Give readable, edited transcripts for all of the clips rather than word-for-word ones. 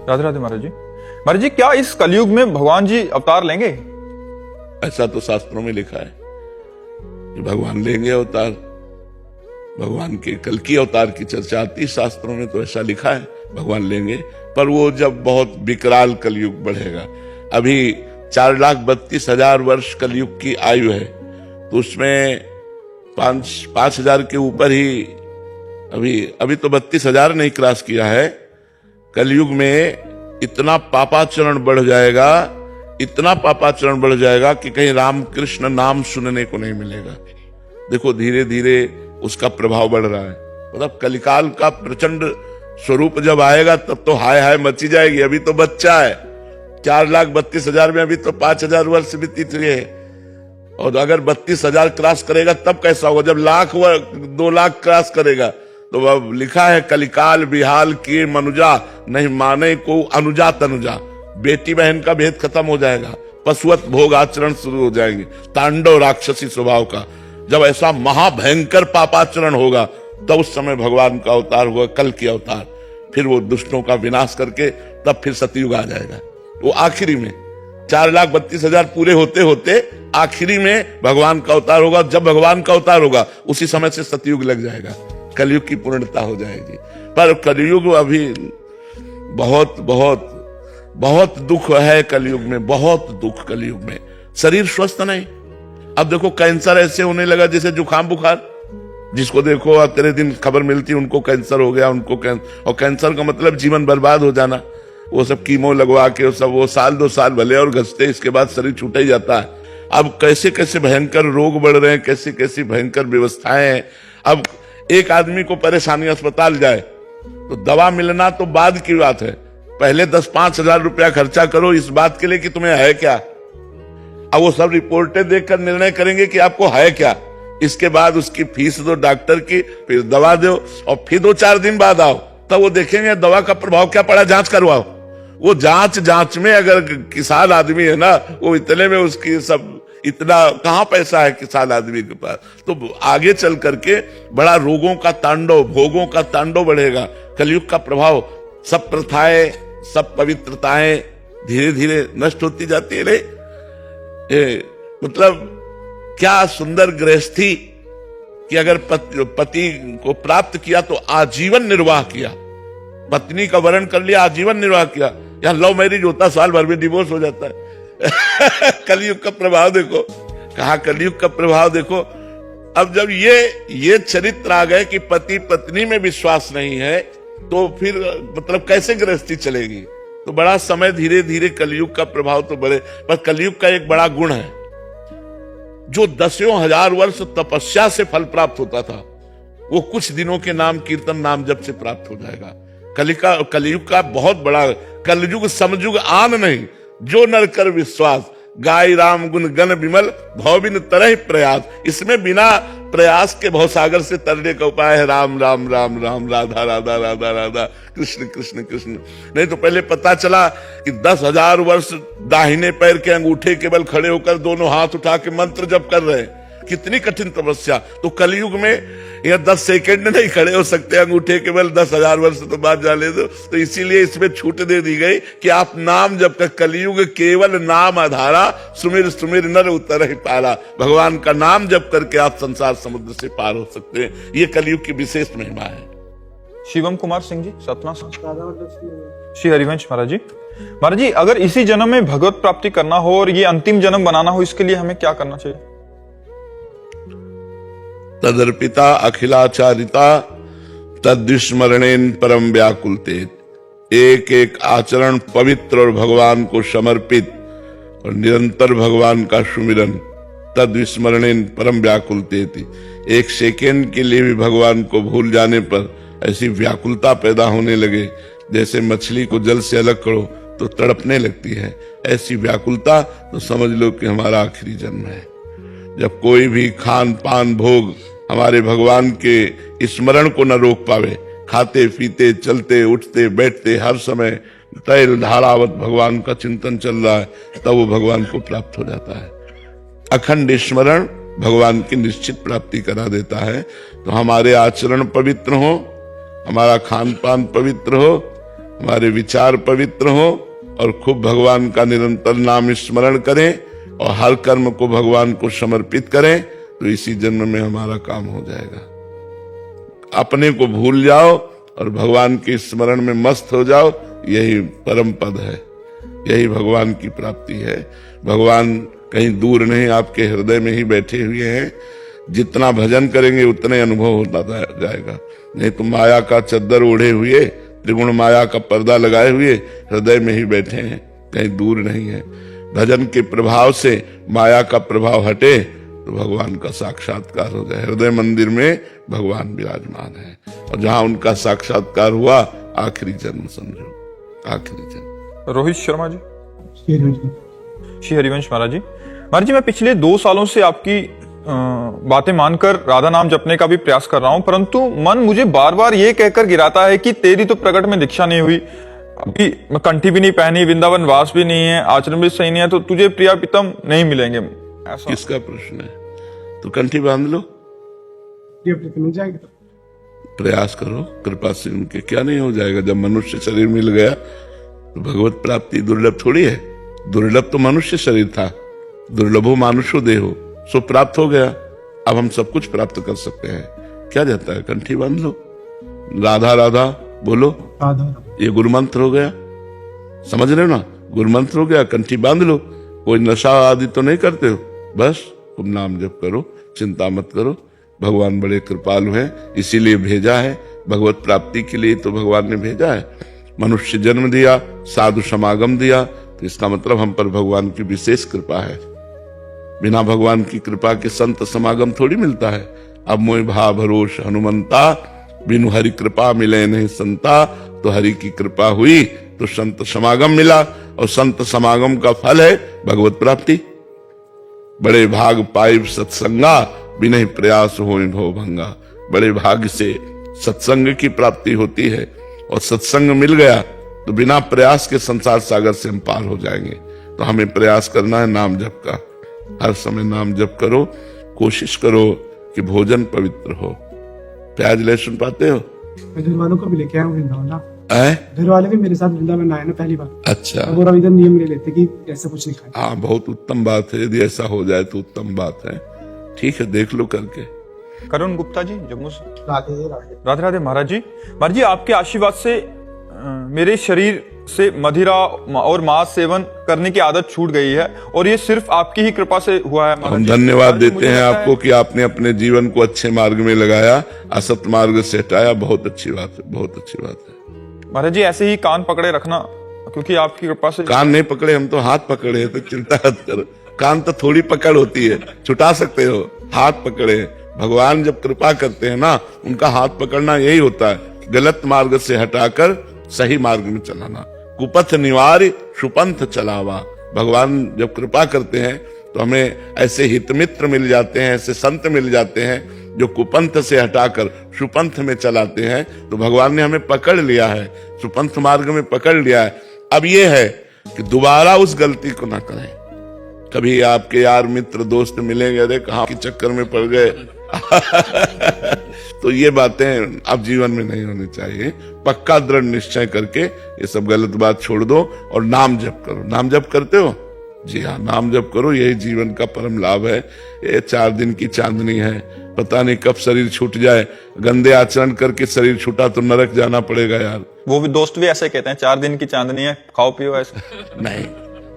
राधे राधे महाराज जी। महाराज जी, क्या इस कलयुग में भगवान जी अवतार लेंगे? ऐसा तो शास्त्रों में लिखा है कि भगवान लेंगे अवतार। भगवान के कल की अवतार की चर्चा आती है शास्त्रों में, तो ऐसा लिखा है भगवान लेंगे। पर वो जब बहुत विकराल कलयुग बढ़ेगा, अभी 4,32,000 वर्ष कलयुग की आयु है, तो उसमें 5,000 के ऊपर ही अभी तो 32,000 नहीं क्रॉस किया है। कलयुग में इतना पापाचरण बढ़ जाएगा, इतना पापाचरण बढ़ जाएगा कि कहीं राम कृष्ण नाम सुनने को नहीं मिलेगा। देखो धीरे धीरे उसका प्रभाव बढ़ रहा है। मतलब कलिकाल का प्रचंड स्वरूप जब आएगा तब तो हाय हाय मची जाएगी। अभी तो बच्चा है, 4,32,000 में अभी तो 5,000 वर्ष बीत रहे हैं, और अगर 32,000 क्रॉस करेगा तब कैसा होगा जब 2 लाख क्रॉस करेगा। तो अब लिखा है कलिकाल बिहाल किए मनुजा, नहीं माने को अनुजा तनुजा। बेटी बहन का भेद खत्म हो जाएगा, पशुवत भोग आचरण शुरू हो जाएंगे, तांडव राक्षसी स्वभाव का। जब ऐसा महाभयंकर पापाचरण होगा तब उस समय भगवान का अवतार हुआ, कल की अवतार। फिर वो दुष्टों का विनाश करके तब फिर सतयुग आ जाएगा। वो आखिरी में 4,32,000 पूरे होते होते आखिरी में भगवान का अवतार होगा। जब भगवान का अवतार होगा उसी समय से सतयुग लग जाएगा, कलयुग की पूर्णता हो जाएगी। पर कलयुग अभी बहुत बहुत बहुत दुख है कलयुग में, बहुत दुख कलयुग में। शरीर स्वस्थ नहीं। अब देखो कैंसर ऐसे होने लगा जैसे जुकाम बुखार। जिसको देखो तेरे दिन खबर मिलती उनको कैंसर हो गया, और कैंसर का मतलब जीवन बर्बाद हो जाना। वो सब कीमो लगवा के सब वो 1-2 साल भले और घसते, इसके बाद शरीर छूटा ही जाता है। अब कैसे कैसे भयंकर रोग बढ़ रहे हैं, कैसी कैसी भयंकर व्यवस्थाएं हैं। अब एक आदमी को परेशानी, अस्पताल जाए तो दवा मिलना तो बाद की बात है, पहले 10-5 हजार रुपया खर्चा करो इस बात के लिए कि तुम्हें है क्या। अब वो सब रिपोर्टें देखकर निर्णय करेंगे कि आपको है क्या। इसके बाद उसकी फीस दो डॉक्टर की, फिर दवा दो, और फिर 2-4 दिन बाद आओ, तब वो देखेंगे दवा का प्रभाव क्या पड़ा, जांच करवाओ। वो जांच में अगर किसान आदमी है ना, वो इतने में उसकी सब इतना कहां पैसा है किसान आदमी के पास। तो आगे चल करके बड़ा रोगों का तांडव, भोगों का तांडव बढ़ेगा। कलयुग का प्रभाव, सब प्रथाएं, सब पवित्रताएं धीरे धीरे नष्ट होती जाती है। मतलब क्या सुंदर गृहस्थी कि अगर पति को प्राप्त किया तो आजीवन निर्वाह किया, पत्नी का वरण कर लिया, आजीवन निर्वाह किया। यहाँ लव मैरिज होता साल भर में डिवोर्स हो जाता है। कलयुग का प्रभाव देखो, कहा कलयुग का प्रभाव देखो। अब जब ये चरित्र आ गए कि पति पत्नी में विश्वास नहीं है, तो फिर मतलब कैसे गृहस्थी चलेगी। तो बड़ा समय धीरे धीरे कलयुग का प्रभाव तो बढ़े। पर कलयुग का एक बड़ा गुण है, जो 10,000 वर्ष तपस्या से फल प्राप्त होता था, वो कुछ दिनों के नाम कीर्तन नाम जप से प्राप्त हो जाएगा। कलयुग का बहुत बड़ा, कलयुग समयुग आन नहीं, जो नर कर विश्वास, गाय राम गुण गण विमल, भव बिन तरह प्रयास। इसमें बिना प्रयास के भवसागर से तरने का उपाय है राम राम राम राम, राधा राधा राधा राधा, कृष्ण कृष्ण कृष्ण। नहीं तो पहले पता चला कि 10,000 वर्ष दाहिने पैर के अंगूठे केवल खड़े होकर दोनों हाथ उठा के मंत्र जप कर रहे हैं, कितनी कठिन तपस्या। तो कलयुग में यह 10 सेकंड नहीं खड़े हो सकते अंगूठे केवल, 10,000 वर्ष तो बाद जाने दो। तो इसीलिए इसमें छूट दे दी गई कि आप नाम जब तक, कलयुग केवल नाम आधारा, सुमिर सुमिर नर उतर ही पारा। भगवान का नाम जप करके आप संसार समुद्र से पार हो सकते हैं। ये कलयुग की विशेष महिमा है। शिवम कुमार सिंह जी, सतना श्री हरिवंश महाराज जी। महाराज जी, अगर इसी जन्म में भगवत प्राप्ति करना हो और ये अंतिम जन्म बनाना हो, इसके लिए हमें क्या करना चाहिए? तदर्पिता अखिलाचारिता तद्विस्मरणेन परम व्याकुलते। एक एक आचरण पवित्र और भगवान को समर्पित और निरंतर भगवान का सुमिरन, तद्विस्मरणेन परम व्याकुलते। एक सेकेंड के लिए भी भगवान को भूल जाने पर ऐसी व्याकुलता पैदा होने लगे, जैसे मछली को जल से अलग करो तो तड़पने लगती है। ऐसी व्याकुलता तो समझ लो कि हमारा आखिरी जन्म है। जब कोई भी खान पान भोग हमारे भगवान के स्मरण को न रोक पावे, खाते पीते चलते उठते बैठते हर समय तैल धारावत भगवान का चिंतन चल रहा है, तब वो भगवान को प्राप्त हो जाता है। अखंड स्मरण भगवान की निश्चित प्राप्ति करा देता है। तो हमारे आचरण पवित्र हो, हमारा खान पान पवित्र हो, हमारे विचार पवित्र हो और खूब भगवान का निरंतर नाम स्मरण करें और हर कर्म को भगवान को समर्पित करें, तो इसी जन्म में हमारा काम हो जाएगा। अपने को भूल जाओ और भगवान के स्मरण में मस्त हो जाओ, यही परम पद है, यही भगवान की प्राप्ति है। भगवान कहीं दूर नहीं, आपके हृदय में ही बैठे हुए हैं। जितना भजन करेंगे उतने अनुभव होता जाएगा। नहीं तो माया का चद्दर ओढ़े हुए, त्रिगुण माया का पर्दा लगाए हुए हृदय में ही बैठे हैं, कहीं दूर नहीं है। भजन के प्रभाव से माया का प्रभाव हटे तो भगवान का साक्षात्कार हो जाए। हृदय मंदिर में भगवान विराजमान है और जहां उनका साक्षात्कार हुआ, आखिरी जन्म समझो, आखिरी जन्म। रोहित शर्मा जी, श्री हरिवंश महाराज जी। महाराज जी, मैं पिछले 2 सालों से आपकी बातें मानकर राधा नाम जपने का भी प्रयास कर रहा हूं, परंतु मन मुझे बार बार ये कहकर गिराता है कि तेरी तो प्रकट में दीक्षा नहीं हुई, अभी कंठी भी नहीं पहनी, वृंदावन वास भी नहीं है, आचरण भी सही नहीं है, तो तुझे प्रिया प्रीतम नहीं मिलेंगे। ऐसा किसका प्रश्न है? तो कंठी बांध लो, मिल जाएगा। प्रयास करो, कृपा से उनके क्या नहीं हो जाएगा। जब मनुष्य शरीर मिल गया तो भगवत प्राप्ति दुर्लभ थोड़ी है। दुर्लभ तो मनुष्य शरीर था, दुर्लभो मानुषो देहो, सो प्राप्त हो गया। अब हम सब कुछ प्राप्त कर सकते हैं। क्या जाता है? कंठी बांध लो, राधा राधा बोलो, ये गुरु मंत्र हो गया। समझ रहे हो ना? गुरु मंत्र हो गया, कंठी बांध लो। कोई नशा आदि तो नहीं करते हो, बस तुम नाम जप करो, चिंता मत करो। भगवान बड़े कृपालु हैं, इसीलिए भेजा है। भगवत प्राप्ति के लिए तो भगवान ने भेजा है। मनुष्य जन्म दिया, साधु समागम दिया, तो इसका मतलब हम पर भगवान की विशेष कृपा है। बिना भगवान की कृपा के संत समागम थोड़ी मिलता है। अब मोह भा भरोस हनुमंता, बिनु हरि कृपा मिले नहीं संता। तो हरि की कृपा हुई तो संत समागम मिला, और संत समागम का फल है भगवत प्राप्ति। बड़े भाग पाइब सत्संगा, बिना प्रयास होए भव भंगा। बड़े भाग्य से सत्संग की प्राप्ति होती है, और सत्संग मिल गया तो बिना प्रयास के संसार सागर से हम पार हो जाएंगे। तो हमें प्रयास करना है नाम जप का। हर समय नाम जप करो, कोशिश करो कि भोजन पवित्र हो। प्याज लहसुन पाते हो? घर वालों को भी लेके आया हूँ वृंदावन ना। घर वाले भी मेरे साथ वृंदावन आए ना पहली बार। अच्छा, वो इधर नियम ले लेते कि ऐसा कुछ नहीं खाए। हाँ, बहुत उत्तम बात है। यदि ऐसा हो जाए तो उत्तम बात है। ठीक है, देख लो करके। करुण गुप्ता जी, जम्मू से। राधे राधे। राधे राधे महाराज जी। महाराज जी, आपके आशीर्वाद से मेरे शरीर से मदिरा और मांस सेवन करने की आदत छूट गई है, और ये सिर्फ आपकी ही कृपा से हुआ है। हम धन्यवाद देते हैं आपको कि आपने अपने जीवन को अच्छे मार्ग में लगाया, असत मार्ग से हटाया। बहुत अच्छी बात है, बहुत अच्छी बात है। महाराज जी, ऐसे ही कान पकड़े रखना, क्योंकि आपकी कृपा से। कान नहीं पकड़े, हम तो हाथ पकड़े, तो चिंता मत करो। कान तो थोड़ी पकड़ होती है, छुटा सकते हो। हाथ पकड़े, भगवान जब कृपा करते हैं ना, उनका हाथ पकड़ना यही होता है, गलत मार्ग से हटाकर सही मार्ग में चलाना। कुपथ निवार्य सुपंथ चलावा। भगवान जब कृपा करते हैं तो हमें ऐसे हितमित्र मिल जाते हैं, ऐसे संत मिल जाते हैं जो कुपंथ से हटाकर सुपंथ में चलाते हैं। तो भगवान ने हमें पकड़ लिया है, सुपंथ मार्ग में पकड़ लिया है। अब ये है कि दोबारा उस गलती को ना करें। कभी आपके यार मित्र दोस्त मिलेंगे, अरे कहाँ के चक्कर में पड़ गए तो ये बातें अब जीवन में नहीं होनी चाहिए। पक्का दृढ़ निश्चय करके ये सब गलत बात छोड़ दो और नाम जप करो। नाम जप करते हो? जी हाँ, नाम जप करो, यही जीवन का परम लाभ है। ये 4 दिन की चांदनी है, पता नहीं कब शरीर छूट जाए। गंदे आचरण करके शरीर छूटा तो नरक जाना पड़ेगा यार। वो भी दोस्त भी ऐसे कहते हैं, 4 दिन की चांदनी है, खाओ पियो ऐसे। नहीं,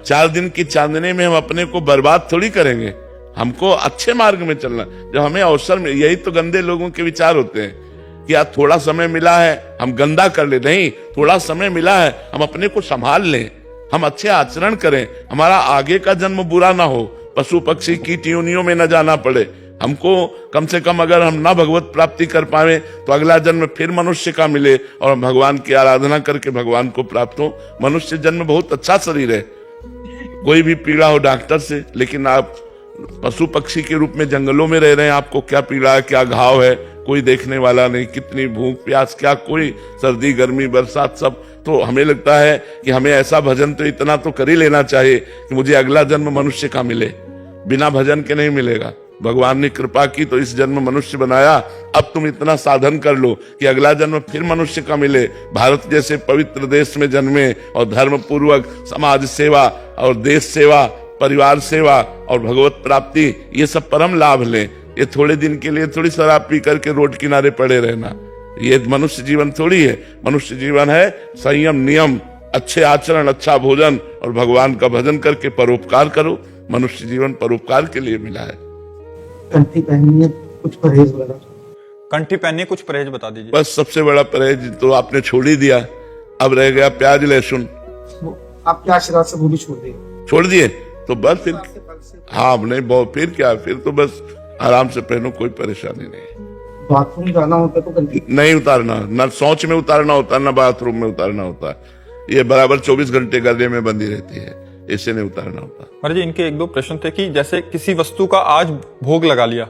4 दिन की चांदनी में हम अपने को बर्बाद थोड़ी करेंगे। हमको अच्छे मार्ग में चलना। जब हमें अवसर में, यही तो गंदे लोगों के विचार होते हैं कि यार थोड़ा समय मिला है हम गंदा कर ले। नहीं, थोड़ा समय मिला है हम अपने को संभाल लें, हम अच्छे आचरण करें, हमारा आगे का जन्म बुरा ना हो, पशु पक्षी कीट योनियों में न जाना पड़े। हमको कम से कम अगर हम ना भगवत प्राप्ति कर पाए तो अगला जन्म फिर मनुष्य का मिले और भगवान की आराधना करके भगवान को प्राप्त हो। मनुष्य जन्म बहुत अच्छा शरीर है, कोई भी पीड़ा हो डॉक्टर से, लेकिन आप पशु पक्षी के रूप में जंगलों में रह रहे हैं। आपको क्या पीड़ा है, क्या घाव है, कोई देखने वाला नहीं। कितनी भूख प्यास, क्या कोई सर्दी गर्मी बरसात सब। तो हमें लगता है कि हमें ऐसा भजन तो इतना तो कर ही लेना चाहिए कि मुझे अगला जन्म मनुष्य का मिले। बिना भजन के नहीं मिलेगा। भगवान ने कृपा की तो इस जन्म मनुष्य बनाया, अब तुम इतना साधन कर लो कि अगला जन्म फिर मनुष्य का मिले, भारत जैसे पवित्र देश में जन्मे और धर्म पूर्वक समाज सेवा और देश सेवा, परिवार सेवा और भगवत प्राप्ति, ये सब परम लाभ लें। ये थोड़े दिन के लिए थोड़ी शराब पी करके रोड किनारे पड़े रहना, ये मनुष्य जीवन थोड़ी है। मनुष्य जीवन है संयम, नियम, अच्छे आचरण, अच्छा भोजन और भगवान का भजन करके परोपकार करो। मनुष्य जीवन परोपकार के लिए मिला है। कंठी पहनिए, कुछ परहेज वगैरह। कंठी पहनिए, कुछ परहेज बता दीजिए। बस सबसे बड़ा परहेज तो आपने छोड़ ही दिया, अब रह गया प्याज लहसुन। आपके आशीर्वाद से वो भी छोड़ दिए तो बस फिर हाँ नहीं बहुत, फिर क्या, फिर तो बस आराम से पहनो, कोई परेशानी नहीं। बाथरूम जाना होता तो कंठी नहीं उतारना, ना शौच में उतारना होता, ना बाथरूम में उतारना होता, ये बराबर 24 घंटे गले में बंधी रहती है, इससे नहीं उतारना होता। महाराज जी, इनके एक दो प्रश्न थे कि जैसे किसी वस्तु का आज भोग लगा लिया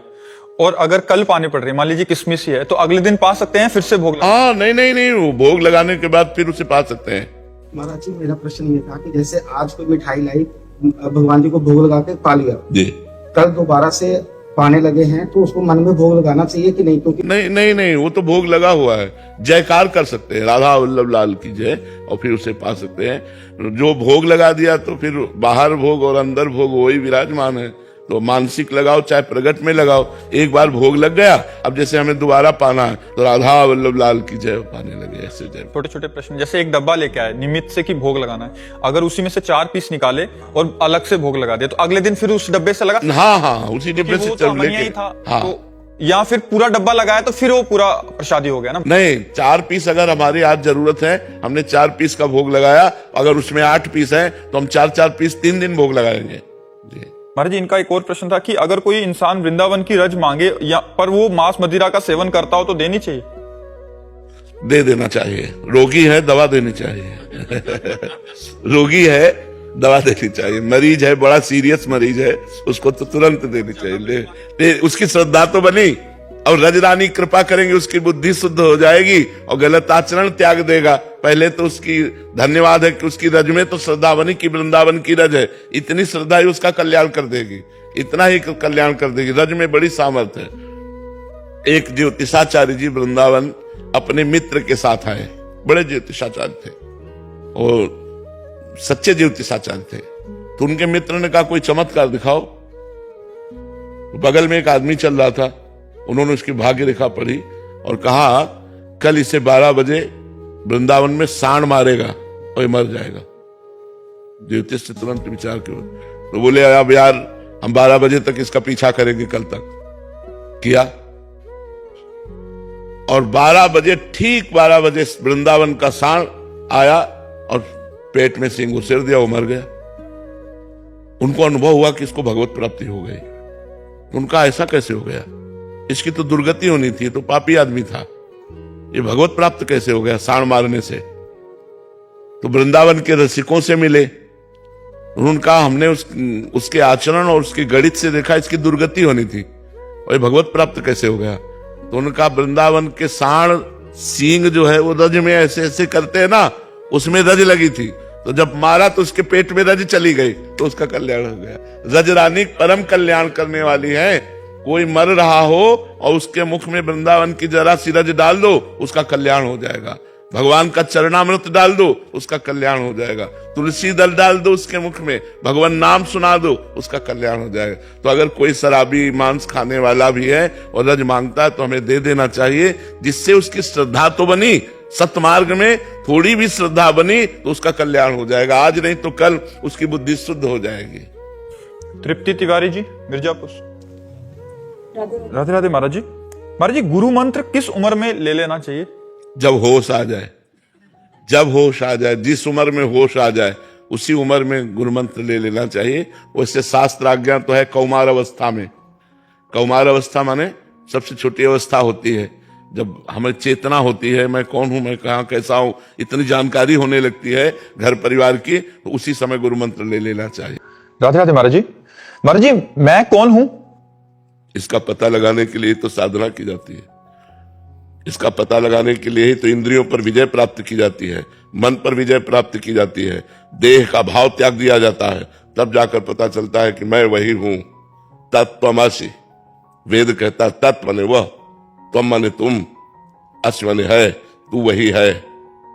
और अगर कल पाने पड़ रही, मान लीजिए किशमिश ही है, तो अगले दिन पा सकते हैं फिर से भोग? हाँ नहीं, वो भोग लगाने के बाद फिर उसे पा सकते हैं। महाराज जी, मेरा प्रश्न ये था कि जैसे आज कोई मिठाई लाई, भगवान जी को भोग लगा के पा लिया जी, कल दोबारा से पाने लगे हैं, तो उसको मन में भोग लगाना चाहिए कि नहीं? क्योंकि नहीं, वो तो भोग लगा हुआ है, जयकार कर सकते हैं राधा वल्लभ लाल की जय, और फिर उसे पा सकते हैं। जो भोग लगा दिया तो फिर बाहर भोग और अंदर भोग वही विराजमान है, तो मानसिक लगाओ चाहे प्रगट में लगाओ, एक बार भोग लग गया, अब जैसे हमें दोबारा पाना है तो राधा वल्लभ लाल की जय पाने लगे, ऐसे जय। छोटे छोटे प्रश्न, जैसे एक डब्बा लेके आए निमित्त से कि भोग लगाना है, अगर उसी में से 4 पीस निकाले और अलग से भोग लगा दिया तो अगले दिन फिर उस डब्बे से लगा? हाँ, उसी डिब्बे से चल लेके था। हाँ। तो या फिर पूरा डब्बा लगाया तो फिर वो पूरा प्रसादी हो गया ना? नहीं, 4 पीस अगर हमारी आज जरूरत है, हमने 4 पीस का भोग लगाया, अगर उसमें 8 पीस है तो हम 4 पीस 3 दिन भोग लगाएंगे जी। महाराज जी, इनका एक और प्रश्न था कि अगर कोई इंसान वृंदावन की रज मांगे या पर वो मांस मदिरा का सेवन करता हो तो देनी चाहिए? दे देना चाहिए। रोगी है, दवा देनी चाहिए। रोगी है, दवा देनी चाहिए। मरीज है, बड़ा सीरियस मरीज है, उसको तो तुरंत देनी चाहिए। उसकी श्रद्धा तो बनी, और रजरानी कृपा करेंगे, उसकी बुद्धि शुद्ध हो जाएगी और गलत आचरण त्याग देगा। पहले तो उसकी धन्यवाद है कि उसकी रज में तो श्रद्धा बनी कि वृंदावन की रज है, इतनी श्रद्धा ही उसका कल्याण कर देगी, इतना ही कल्याण कर देगी। रज में बड़ी सामर्थ्य है। एक ज्योतिषाचार्य जी वृंदावन अपने मित्र के साथ आए, बड़े ज्योतिषाचार्य थे और सच्चे ज्योतिषाचार्य थे। तो उनके मित्र ने कहा कोई चमत्कार दिखाओ। बगल में एक आदमी चल रहा था, उन्होंने उसकी भाग्य रेखा पढ़ी और कहा कल इसे 12 बजे वृंदावन में सांड मारेगा और ये मर जाएगा। ज्योतिष से तुरंत विचार किया, तो बोले अब यार हम 12 बजे तक इसका पीछा करेंगे। कल तक किया और 12 बजे, ठीक 12 बजे वृंदावन का सांड आया और पेट में सिंह उसेर दिया, वो मर गया। उनको अनुभव हुआ कि इसको भगवत प्राप्ति हो गई। उनका ऐसा कैसे हो गया, इसकी तो दुर्गति होनी थी, तो पापी आदमी था, ये भगवत प्राप्त कैसे हो गया सांड मारने से? तो वृंदावन के रसिकों से मिले, उन्होंने कहा हमने उसके आचरण और उसकी गणित से देखा इसकी दुर्गति होनी थी और ये भगवत प्राप्त कैसे हो गया? तो उन्होंने कहा वृंदावन के सांड सींग जो है वो रज में ऐसे ऐसे करते हैं ना, उसमें रज लगी थी, तो जब मारा तो उसके पेट में रज चली गई, तो उसका कल्याण हो गया। रज रानी परम कल्याण करने वाली है। कोई मर रहा हो और उसके मुख में वृंदावन की जरा सी रज डाल दो, उसका कल्याण हो जाएगा। भगवान का चरणामृत डाल दो, उसका कल्याण हो जाएगा। तुलसी दल डाल दो उसके मुख में, भगवान नाम सुना दो, उसका कल्याण हो जाएगा। तो अगर कोई शराबी मांस खाने वाला भी है और रज मांगता है तो हमें दे देना चाहिए, जिससे उसकी श्रद्धा तो बनी, सतमार्ग में थोड़ी भी श्रद्धा बनी तो उसका कल्याण हो जाएगा। आज नहीं तो कल उसकी बुद्धि शुद्ध हो जाएगी। तृप्ति तिवारी जी, मिर्जापुर। राधे राधे महाराज जी। महाराज जी, गुरु मंत्र किस उम्र में ले लेना चाहिए? जब होश आ जाए, जब होश आ जाए, जिस उम्र में होश आ जाए उसी उम्र में गुरु मंत्र ले लेना चाहिए। वैसे शास्त्र आज्ञा तो है कौमार अवस्था में। कौमार अवस्था माने सबसे छोटी अवस्था होती है, जब हमें चेतना होती है, मैं कौन हूं, मैं कहां कैसा हूं, इतनी जानकारी होने लगती है घर परिवार की, तो उसी समय गुरु मंत्र ले लेना चाहिए। राधे राधे महाराज जी। महाराज जी, मैं कौन हूं? इसका पता लगाने के लिए तो साधना की जाती है। इसका पता लगाने के लिए ही तो इंद्रियों पर विजय प्राप्त की जाती है, मन पर विजय प्राप्त की जाती है, देह का भाव त्याग दिया जाता है, तब जाकर पता चलता है कि मैं वही हूं, तत्त्वमसि। वेद कहता तत् माने वह, त्वम माने तुम, अस माने है, तू वही है।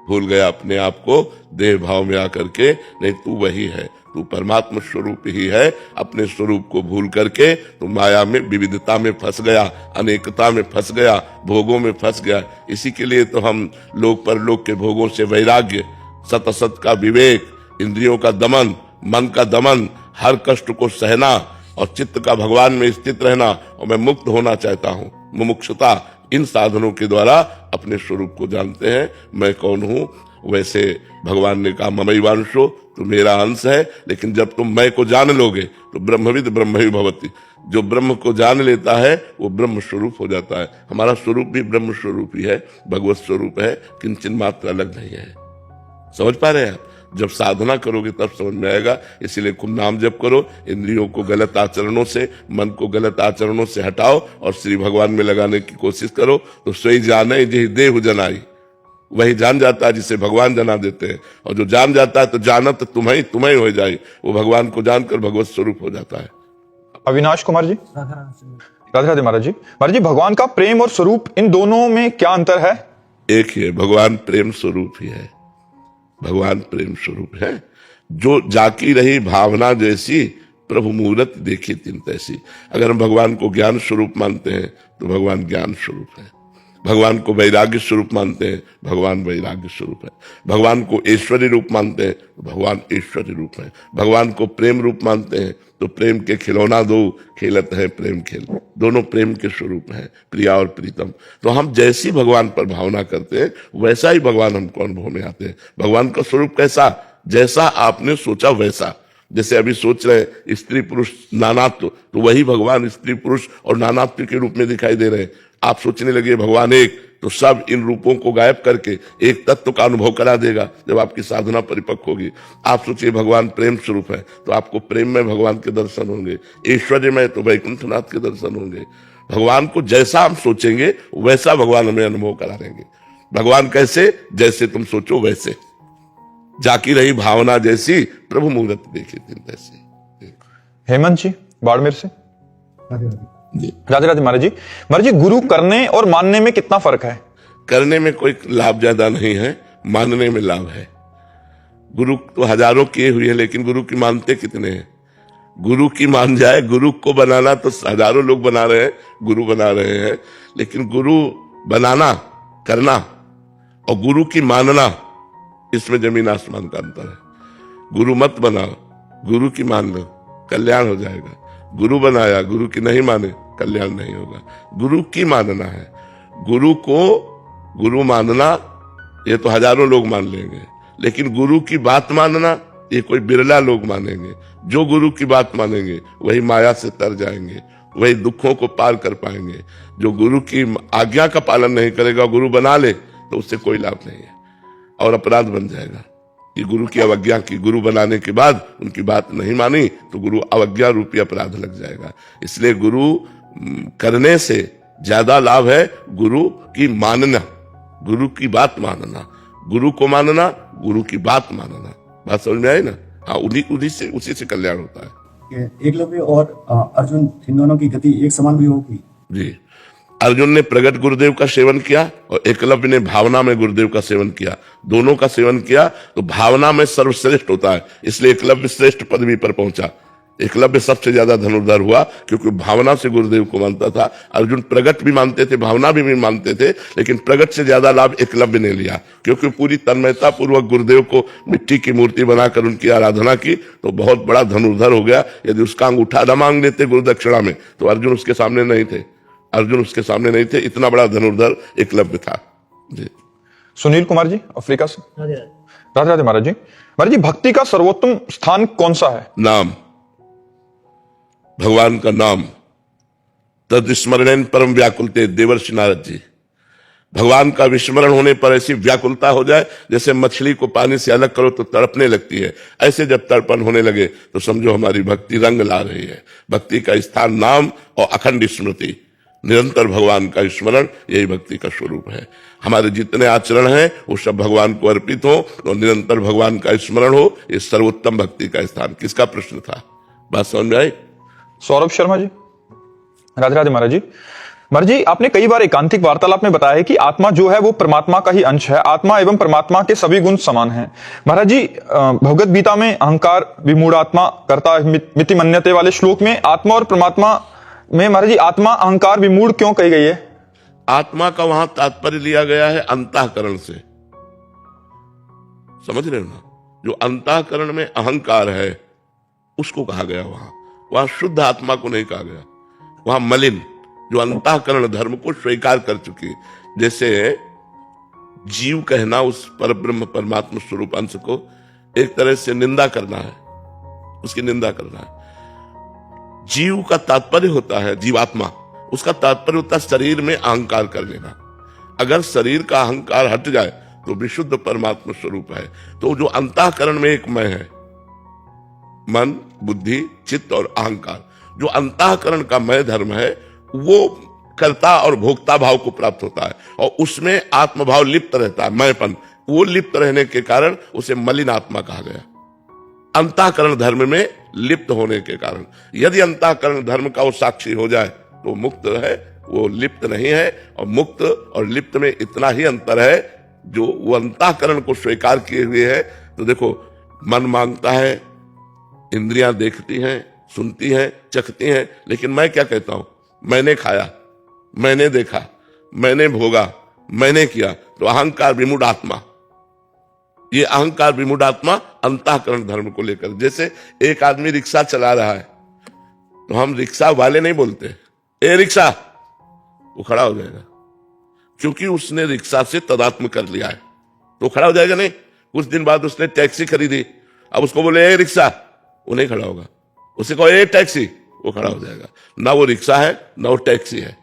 भूल गया अपने आप को देह भाव में आकर के, नहीं तू वही है, तू परमात्मा स्वरूप ही है। अपने स्वरूप को भूल करके तू माया में, विविधता में फंस गया, अनेकता में फंस गया, भोगों में फंस गया। इसी के लिए तो हम लोक परलोक के भोगों से वैराग्य, सत असत का विवेक, इंद्रियों का दमन, मन का दमन, हर कष्ट को सहना और चित्त का भगवान में स्थित रहना, और मैं मुक्त होना चाहता हूं, मुमुक्षुता, इन साधनों के द्वारा अपने स्वरूप को जानते हैं। मैं कौन हूं? वैसे भगवान ने कहा ममैवांशो, तो मेरा अंश है। लेकिन जब तुम मैं को जान लोगे तो ब्रह्मविद ब्रह्म ही भवति। जो ब्रह्म को जान लेता है वो ब्रह्म स्वरूप हो जाता है। हमारा स्वरूप भी ब्रह्म स्वरूप ही है, भगवत स्वरूप है, किंचन मात्र अलग नहीं है। समझ पा रहे हैं आप? जब साधना करोगे तब समझ में आएगा। इसीलिए खूब नाम जप करो, इंद्रियों को गलत आचरणों से, मन को गलत आचरणों से हटाओ और श्री भगवान में लगाने की कोशिश करो। तो सोई जाने जे देहु जनाई, वही जान जाता है जिसे भगवान जना देते हैं। और जो जान जाता है तो जानत तुम्हें हो जाए, वो भगवान को जानकर भगवत स्वरूप हो जाता है। अविनाश कुमार जी, राधे राधे महाराज जी। महाराज जी, भगवान का प्रेम और स्वरूप, इन दोनों में क्या अंतर है? एक ही है, भगवान प्रेम स्वरूप ही है। भगवान प्रेम स्वरूप है। जो जाकी रही भावना जैसी, प्रभु मूरत देखी तिन तैसी। अगर हम भगवान को ज्ञान स्वरूप मानते हैं तो भगवान ज्ञान स्वरूप है। भगवान को वैराग्य स्वरूप मानते हैं, भगवान वैराग्य स्वरूप है। भगवान को ऐश्वर्य रूप मानते हैं तो भगवान ऐश्वर्य रूप है। भगवान को प्रेम रूप मानते हैं तो प्रेम के खिलौना दो, खेलत है प्रेम खेल, दोनों प्रेम के स्वरूप हैं, प्रिया और प्रीतम। तो हम जैसी भगवान पर भावना करते हैं वैसा ही भगवान हमको अनुभव में आते हैं। भगवान का स्वरूप कैसा? जैसा आपने सोचा वैसा। जैसे अभी सोच रहे स्त्री पुरुष नानात्व, तो वही भगवान स्त्री पुरुष और नानात्व के रूप में दिखाई दे रहे हैं। आप सोचने लगे भगवान एक, तो सब इन रूपों को गायब करके एक तत्व का अनुभव करा देगा जब आपकी साधना परिपक्व होगी। आप सोचिए भगवान प्रेम स्वरूप है तो आपको प्रेम में भगवान के दर्शन होंगे, ऐश्वर्य में तो वैकुंठनाथ के दर्शन होंगे। भगवान को जैसा हम सोचेंगे वैसा भगवान हमें अनुभव करा देंगे। भगवान कैसे? जैसे तुम सोचो वैसे। जाकी रही भावना जैसी, प्रभु मूरत देखी तिन तैसी। हेमंत जी, बाड़मेर से। जी राधे राधे महाराज जी। महाराज जी, गुरु करने और मानने में कितना फर्क है? करने में कोई लाभ ज्यादा नहीं है, मानने में लाभ है। गुरु तो हजारों किए हुए हैं, लेकिन गुरु की मानते कितने हैं? गुरु की मान जाए, गुरु को बनाना तो हजारों लोग बना रहे हैं, गुरु बना रहे हैं, लेकिन गुरु बनाना, करना और गुरु की मानना, इसमें जमीन आसमान का अंतर है। गुरु मत बनाओ, गुरु की मान लो, कल्याण हो जाएगा। गुरु बनाया, गुरु की नहीं माने, कल्याण नहीं होगा। गुरु की मानना है। गुरु को गुरु मानना ये तो हजारों लोग मान लेंगे, लेकिन गुरु की बात मानना ये कोई बिरला लोग मानेंगे। जो गुरु की बात मानेंगे वही माया से तर जाएंगे, वही दुखों को पार कर पाएंगे। जो गुरु की आज्ञा का पालन नहीं करेगा, गुरु बना ले, तो उससे कोई लाभ नहीं है और अपराध बन जाएगा कि गुरु की अवज्ञा की। गुरु बनाने के बाद उनकी बात नहीं मानी तो गुरु अवज्ञा रूपी अपराध लग जाएगा। इसलिए गुरु करने से ज्यादा लाभ है गुरु की मानना, गुरु की बात मानना, गुरु को मानना, गुरु की बात मानना। बात समझ में आई ना? हाँ, उसी से कल्याण होता है। एकलव्य और अर्जुन, इन दोनों की गति एक समान भी होगी? जी, अर्जुन ने प्रगट गुरुदेव का सेवन किया और एकलव्य ने भावना में गुरुदेव का सेवन किया। दोनों का सेवन किया तो भावना में सर्वश्रेष्ठ होता है, इसलिए एकलव्य श्रेष्ठ पदवी पर पहुंचा। एकलव्य सबसे ज्यादा धनुर्धर हुआ क्योंकि भावना से गुरुदेव को मानता था। अर्जुन प्रगट भी मानते थे, भावना भी मानते थे, लेकिन प्रगट से ज्यादा लाभ एकलव्य ने लिया क्योंकि पूरी तन्मयता पूर्वक गुरुदेव को मिट्टी की मूर्ति बनाकर उनकी आराधना की तो बहुत बड़ा धनुर्धर हो गया। यदि उसका अंगूठा न मांग लेते गुरु दक्षिणा में तो अर्जुन उसके सामने नहीं थे। अर्जुन उसके सामने नहीं थे, इतना बड़ा धनुर्धर एकलव्य था। जी, सुनील कुमार जी, अफ्रीका से। राधे राधे महाराज जी। महाराज जी, भक्ति का सर्वोत्तम स्थान कौन सा है? नाम, भगवान का नाम। तद स्मरण परम व्याकुलते, देवर्षि नारद जी। भगवान का विस्मरण होने पर ऐसी व्याकुलता हो जाए जैसे मछली को पानी से अलग करो तो तड़पने लगती है। ऐसे जब तड़पन होने लगे तो समझो हमारी भक्ति रंग ला रही है। भक्ति का स्थान नाम और अखंड स्मृति, निरंतर भगवान का स्मरण, यही भक्ति का स्वरूप है। हमारे जितने आचरण हैं वो सब भगवान को अर्पित हो और निरंतर भगवान का स्मरण हो, ये सर्वोत्तम भक्ति का स्थान। किसका प्रश्न था? बात समझ में आई? सौरभ शर्मा जी, राधे राधे महाराज जी। महाराज जी, आपने कई बार एकांतिक वार्तालाप में बताया है कि आत्मा जो है वो परमात्मा का ही अंश है, आत्मा एवं परमात्मा के सभी गुण समान हैं। महाराज जी, भगवत गीता में अहंकार विमूढ़ आत्मा कर्ता मिति मन्यते वाले श्लोक में आत्मा और परमात्मा में महाराज जी आत्मा अहंकार विमूढ़ क्यों कही गई है? आत्मा का वहां तात्पर्य लिया गया है अंतःकरण से, समझ रहे हो ना? जो अंतःकरण में अहंकार है उसको कहा गया, वहां शुद्ध आत्मा को नहीं कहा गया। वहां मलिन, जो अंतःकरण धर्म को स्वीकार कर चुकी, जैसे जीव कहना उस पर ब्रह्म परमात्मा स्वरूप अंश को एक तरह से निंदा करना है, उसकी निंदा करना है। जीव का तात्पर्य होता है, जीवात्मा, उसका तात्पर्य होता है शरीर में अहंकार कर लेना। अगर शरीर का अहंकार हट जाए तो विशुद्ध परमात्मा स्वरूप है। तो जो अंतःकरण में एक मैं है, मन, बुद्धि, चित्त और अहंकार, जो अंतःकरण का मैं धर्म है वो कर्ता और भोक्ता भाव को प्राप्त होता है और उसमें आत्मभाव लिप्त रहता है, मैंपन। वो लिप्त रहने के कारण उसे मलिन आत्मा कहा गया, अंतःकरण धर्म में लिप्त होने के कारण। यदि अंतःकरण धर्म का वो साक्षी हो जाए तो मुक्त है, वो लिप्त नहीं है। और मुक्त और लिप्त में इतना ही अंतर है, जो वो अंतःकरण को स्वीकार किए हुए है। तो देखो, मन मांगता है, इंद्रियां देखती हैं, सुनती हैं, चखती हैं, लेकिन मैं क्या कहता हूं? मैंने खाया, मैंने देखा, मैंने भोगा, मैंने किया। तो अहंकार विमूढ़ आत्मा, ये अहंकार विमूढ़ आत्मा अंतःकरण धर्म को लेकर। जैसे एक आदमी रिक्शा चला रहा है तो हम रिक्शा वाले नहीं बोलते ए रिक्शा, वो खड़ा हो जाएगा, क्योंकि उसने रिक्शा से तदात्म कर लिया है, तो खड़ा हो जाएगा नहीं। कुछ दिन बाद उसने टैक्सी खरीदी, अब उसको बोले ए रिक्शा, वो नहीं खड़ा होगा। उसे कहो ए टैक्सी, वो खड़ा हो जाएगा। ना वो रिक्शा है ना वो टैक्सी है,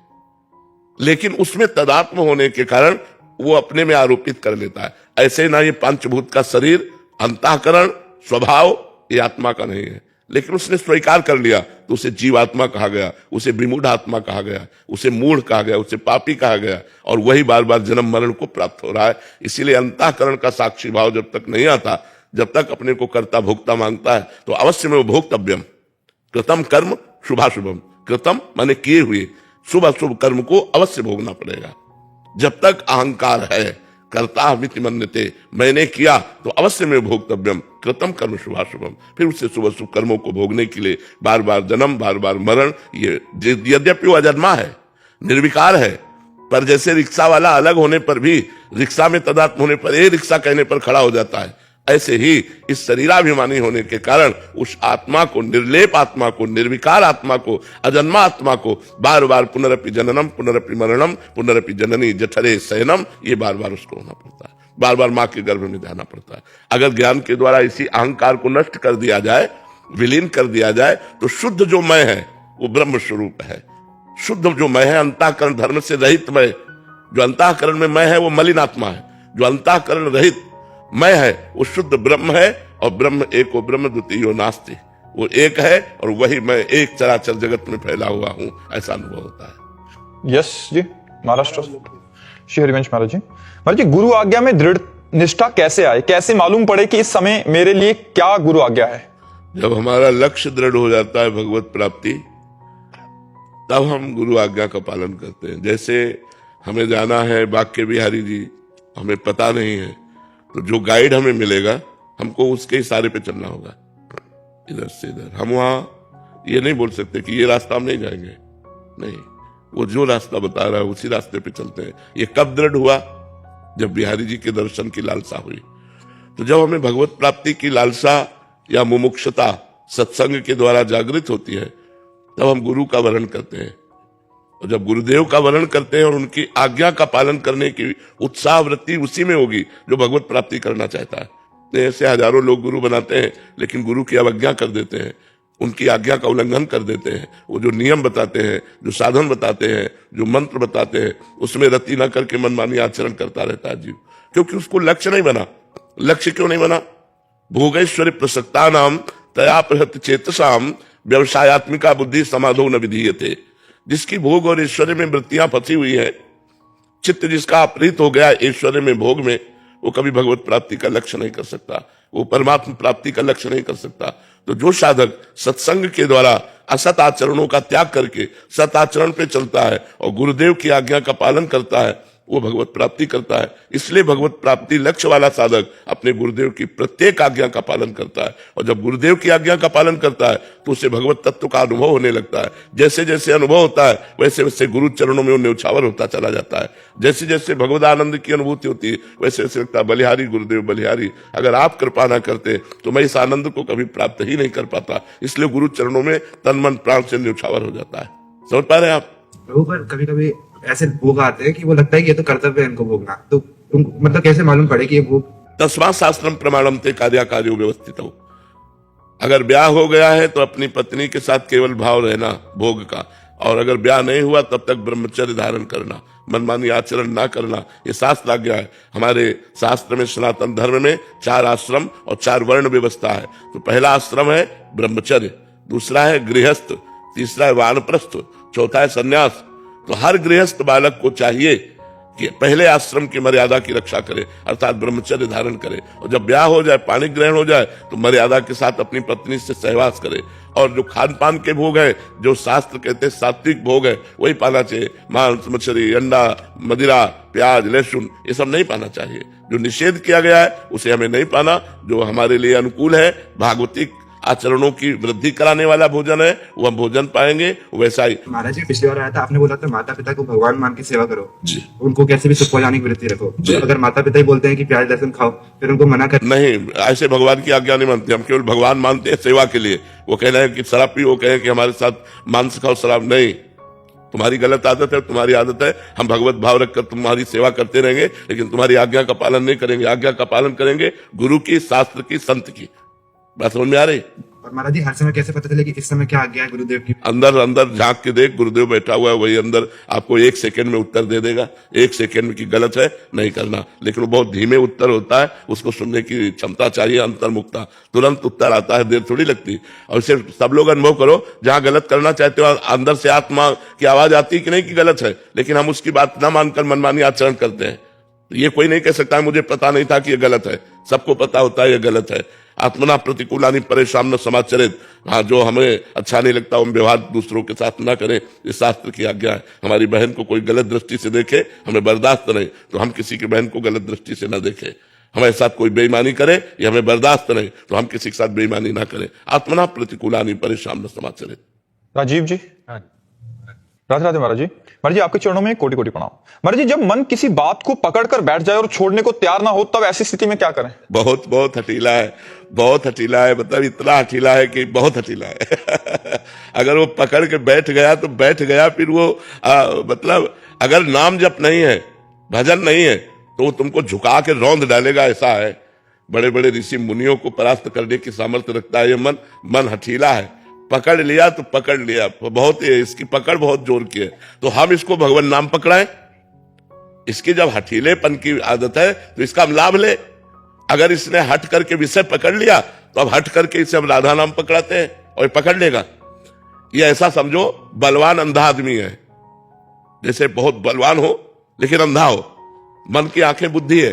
लेकिन उसमें तदात्म होने के कारण वो अपने में आरोपित कर लेता है। ऐसे ना ये पंचभूत का शरीर, अंतःकरण, स्वभाव, ये आत्मा का नहीं है, लेकिन उसने स्वीकार कर लिया तो उसे जीवात्मा कहा गया, उसे विमूढ़ आत्मा कहा गया, उसे मूढ़ कहा गया, उसे पापी कहा गया। और वही बार बार जन्म मरण को प्राप्त हो रहा है। इसीलिए अंतःकरण का साक्षी भाव जब तक नहीं आता, जब तक अपने को कर्ता भोक्ता मांगता है, तो अवश्य में वो भोक्तव्यम। कृतम कर्म शुभाशुभम, कृतम माने किए हुए, शुभ अशुभ कर्म को अवश्य भोगना पड़ेगा। जब तक अहंकार है, कर्ता मिति मन्यते, मैंने किया तो अवश्य में भोक्तव्यम, कृतम कर्म शुभाशुभम। फिर उससे शुभ शुभ कर्मों को भोगने के लिए बार बार जन्म, बार बार मरण। ये यद्यपि वो अजन्मा है, निर्विकार है, पर जैसे रिक्शा वाला अलग होने पर भी रिक्शा में तदात्म होने पर ए रिक्शा कहने पर खड़ा हो जाता है, ऐसे ही इस शरीराभिमानी होने के कारण उस आत्मा को, निर्लेप आत्मा को, निर्विकार आत्मा को, अजन्मा आत्मा को बार बार पुनरपि जननम पुनरपि मरणम पुनरपि जननी जठरे शयनम, ये बार बार उसको होना पड़ता है, बार बार मां के गर्भ में जाना पड़ता है। अगर ज्ञान के द्वारा इसी अहंकार को नष्ट कर दिया जाए, विलीन कर दिया जाए, तो शुद्ध जो मैं है वो ब्रह्म स्वरूप है। शुद्ध जो मैं है, अंतःकरण धर्म से रहित मैं, जो अंतःकरण में मैं है वो मलिन आत्मा है। जो अंतःकरण रहित मैं है वो शुद्ध ब्रह्म है। और ब्रह्म एको ब्रह्म द्वितीयो नास्ति, वो एक है और वही मैं एक चराचर जगत में फैला हुआ हूं, ऐसा अनुभव होता है। यस जी, महाराष्ट्र श्री हरिवंश महाराज जी। महाराज जी, गुरु आज्ञा में दृढ़ निष्ठा कैसे आए, कैसे मालूम पड़े कि इस समय मेरे लिए क्या गुरु आज्ञा है? जब हमारा लक्ष्य दृढ़ हो जाता है भगवत प्राप्ति, तब हम गुरु आज्ञा का पालन करते हैं। जैसे हमें जाना है बांके बिहारी जी, हमें पता नहीं है, तो जो गाइड हमें मिलेगा हमको उसके इशारे पे चलना होगा, इधर से इधर। हम वहां ये नहीं बोल सकते कि ये रास्ता हम नहीं जाएंगे, नहीं, वो जो रास्ता बता रहा है उसी रास्ते पे चलते हैं। ये कब दृढ़ हुआ? जब बिहारी जी के दर्शन की लालसा हुई। तो जब हमें भगवत प्राप्ति की लालसा या मुमुक्षता सत्संग के द्वारा जागृत होती है, तब हम गुरु का वर्ण करते हैं। और जब गुरुदेव का वर्ण करते हैं और उनकी आज्ञा का पालन करने की उत्साह वृत्ति उसी में होगी जो भगवत प्राप्ति करना चाहता है। ऐसे हजारों लोग गुरु बनाते हैं, लेकिन गुरु की अवज्ञा कर देते हैं, उनकी आज्ञा का उल्लंघन कर देते हैं। वो जो नियम बताते हैं, जो साधन बताते हैं, जो मंत्र बताते हैं, उसमें रति न करके मनमानी आचरण करता रहता है जीव, क्योंकि उसको लक्ष्य नहीं बना। लक्ष्य क्यों नहीं बना? भोगैश्वर्य प्रसक्ता नाम तया प्रहत चेतसाम व्यवसायत्मिका बुद्धि समाधो न विधीयते। जिसकी भोग और ऐश्वर्य में वृत्तियां फंसी हुई है, चित्त जिसका अपहृत हो गया ऐश्वर्य में, भोग में, वो कभी भगवत प्राप्ति का लक्ष्य नहीं कर सकता, वो परमात्मा प्राप्ति का लक्ष्य नहीं कर सकता। तो जो साधक सत्संग के द्वारा असत आचरणों का त्याग करके सत आचरण पे चलता है और गुरुदेव की आज्ञा का पालन करता है, वो भगवत प्राप्ति करता है। इसलिए भगवत प्राप्ति लक्ष्य वाला साधक अपने गुरुदेव की प्रत्येक आज्ञा का पालन करता है, और जब गुरुदेव की आज्ञा का पालन करता है तो उसे भगवत तत्व का अनुभव होने लगता है। जैसे जैसे अनुभव होता है वैसे वैसे गुरु चरणों में वो न्यौछावर होता चला जाता है। जैसे जैसे भगवत आनंद की अनुभूति होती है वैसे वैसे लगता है बलिहारी गुरुदेव बलिहारी, अगर आप कृपा ना करते तो मैं इस आनंद को कभी प्राप्त ही नहीं कर पाता। इसलिए गुरु चरणों में तन मन प्राण से न्यौछावर हो जाता है। समझ पा रहे हैं आप? प्रभु, पर कभी कभी ऐसे भोग आते हैं कि वो लगता है कि ये तो कर्तव्य है इनको भोगना, तो उनको मतलब कैसे मालूम पड़े कि ये भोग? तस्मात् शास्त्रम प्रमाणम ते कार्याकार्यो व्यवस्थित हो। अगर ब्याह हो गया है तो अपनी पत्नी के साथ केवल भाव रहना भोग का, और अगर ब्याह नहीं हुआ तब तक ब्रह्मचर्य धारण करना, मनमानी आचरण ना करना, ये शास्त्र आज्ञा है। हमारे शास्त्र में सनातन धर्म में 4 आश्रम और 4 वर्ण व्यवस्था है। तो पहला आश्रम है ब्रह्मचर्य, दूसरा है गृहस्थ, तीसरा है वानप्रस्थ, चौथा है सन्यास। तो हर गृहस्थ बालक को चाहिए कि पहले आश्रम की मर्यादा की रक्षा करे, अर्थात ब्रह्मचर्य धारण करे, और जब ब्याह हो जाए, पाणी ग्रहण हो जाए, तो मर्यादा के साथ अपनी पत्नी से सहवास करे। और जो खान पान के भोग है, जो शास्त्र कहते हैं सात्विक भोग है, वही पाना चाहिए। मांस, मछली, अंडा, मदिरा, प्याज, लहसुन, ये सब नहीं पाना चाहिए। जो निषेध किया गया है उसे हमें नहीं पाना। जो हमारे लिए अनुकूल है, भागवतिक आचरणों की वृद्धि कराने वाला भोजन है, वो हम भोजन पाएंगे। वैसा ही महाराज जी पिछली बार आया था, आपने बोला था माता पिता को भगवान मान के सेवा करो जी, उनको कैसे भी सुख पहुंचाने की वृत्ति रखो। तो अगर माता पिता ही बोलते हैं कि प्याज लहसुन खाओ, फिर उनको मना कर नहीं, ऐसे भगवान की आज्ञा नहीं मानते हम। केवल भगवान मानते हैं सेवा के लिए। वो कह रहे हैं कि शराब पी, वो कहें कि हमारे साथ मांस खाओ, शराब नहीं। तुम्हारी गलत आदत है, तुम्हारी आदत है। हम भगवत भाव रखकर तुम्हारी सेवा करते रहेंगे, लेकिन तुम्हारी आज्ञा का पालन नहीं करेंगे। आज्ञा का पालन करेंगे गुरु की, शास्त्र की, संत की। बात समझ में आ रही? और महाराज जी हर समय कैसे पता चले कि इस समय क्या आज्ञा है गुरुदेव की? अंदर अंदर झांक के देख, गुरुदेव बैठा हुआ है, वही अंदर आपको 1 सेकंड में उत्तर दे देगा। 1 सेकंड की गलत है नहीं करना, लेकिन वो बहुत धीमे उत्तर होता है, उसको सुनने की क्षमता चाहिए, अंतर्मुखता। तुरंत उत्तर आता है, देर थोड़ी लगती। और इसे सब लोग अनुभव करो, जहां गलत करना चाहते हो अंदर से आत्मा की आवाज आती है कि नहीं कि गलत है, लेकिन हम उसकी बात ना मानकर मनमानी आचरण करते हैं। ये कोई नहीं कह सकता मुझे पता नहीं था कि ये गलत है। सबको पता होता है ये गलत है। आत्मना प्रतिकूलानि परेशान न समाचरित। हाँ, जो हमें अच्छा नहीं लगता हम व्यवहार दूसरों के साथ ना करें, ये शास्त्र की आज्ञा है। हमारी बहन को कोई गलत दृष्टि से देखे, हमें बर्दाश्त नहीं, तो हम किसी की बहन को गलत दृष्टि से ना देखें। हमारे साथ कोई बेईमानी करे, ये हमें बर्दाश्त नहीं, तो हम किसी के साथ बेईमानी ना करें। आत्मना प्रतिकूलानि परेशान न समाचरित। राजीव जी, राधे राधे महाराज जी। महाराज जी आपके चरणों में कोटि कोटि प्रणाम। महाराज जी, जब मन किसी बात को पकड़कर बैठ जाए और छोड़ने को तैयार ना हो, तब ऐसी स्थिति में क्या करें? बहुत बहुत हठीला है, बहुत हठीला है। मतलब इतना हठीला है कि बहुत हठीला है। अगर वो पकड़ के बैठ गया तो बैठ गया, फिर वो मतलब अगर नाम जप नहीं है, भजन नहीं है, तो वो तुमको झुका के रौंद डालेगा। ऐसा है, बड़े बड़े ऋषि मुनियों को परास्त करने की सामर्थ्य रखता है ये मन। मन हठीला है, पकड़ लिया तो पकड़ लिया, बहुत इसकी पकड़ बहुत जोर की है। तो हम इसको भगवान नाम पकड़ाएं। इसकी जब हठीलेपन की आदत है तो इसका हम लाभ ले। अगर इसने हट करके विषय पकड़ लिया तो अब हट करके इसे हम राधा नाम पकड़ाते हैं और पकड़ लेगा। ये ऐसा समझो बलवान अंधा आदमी है, जैसे बहुत बलवान हो लेकिन अंधा हो। मन की आंखें बुद्धि है,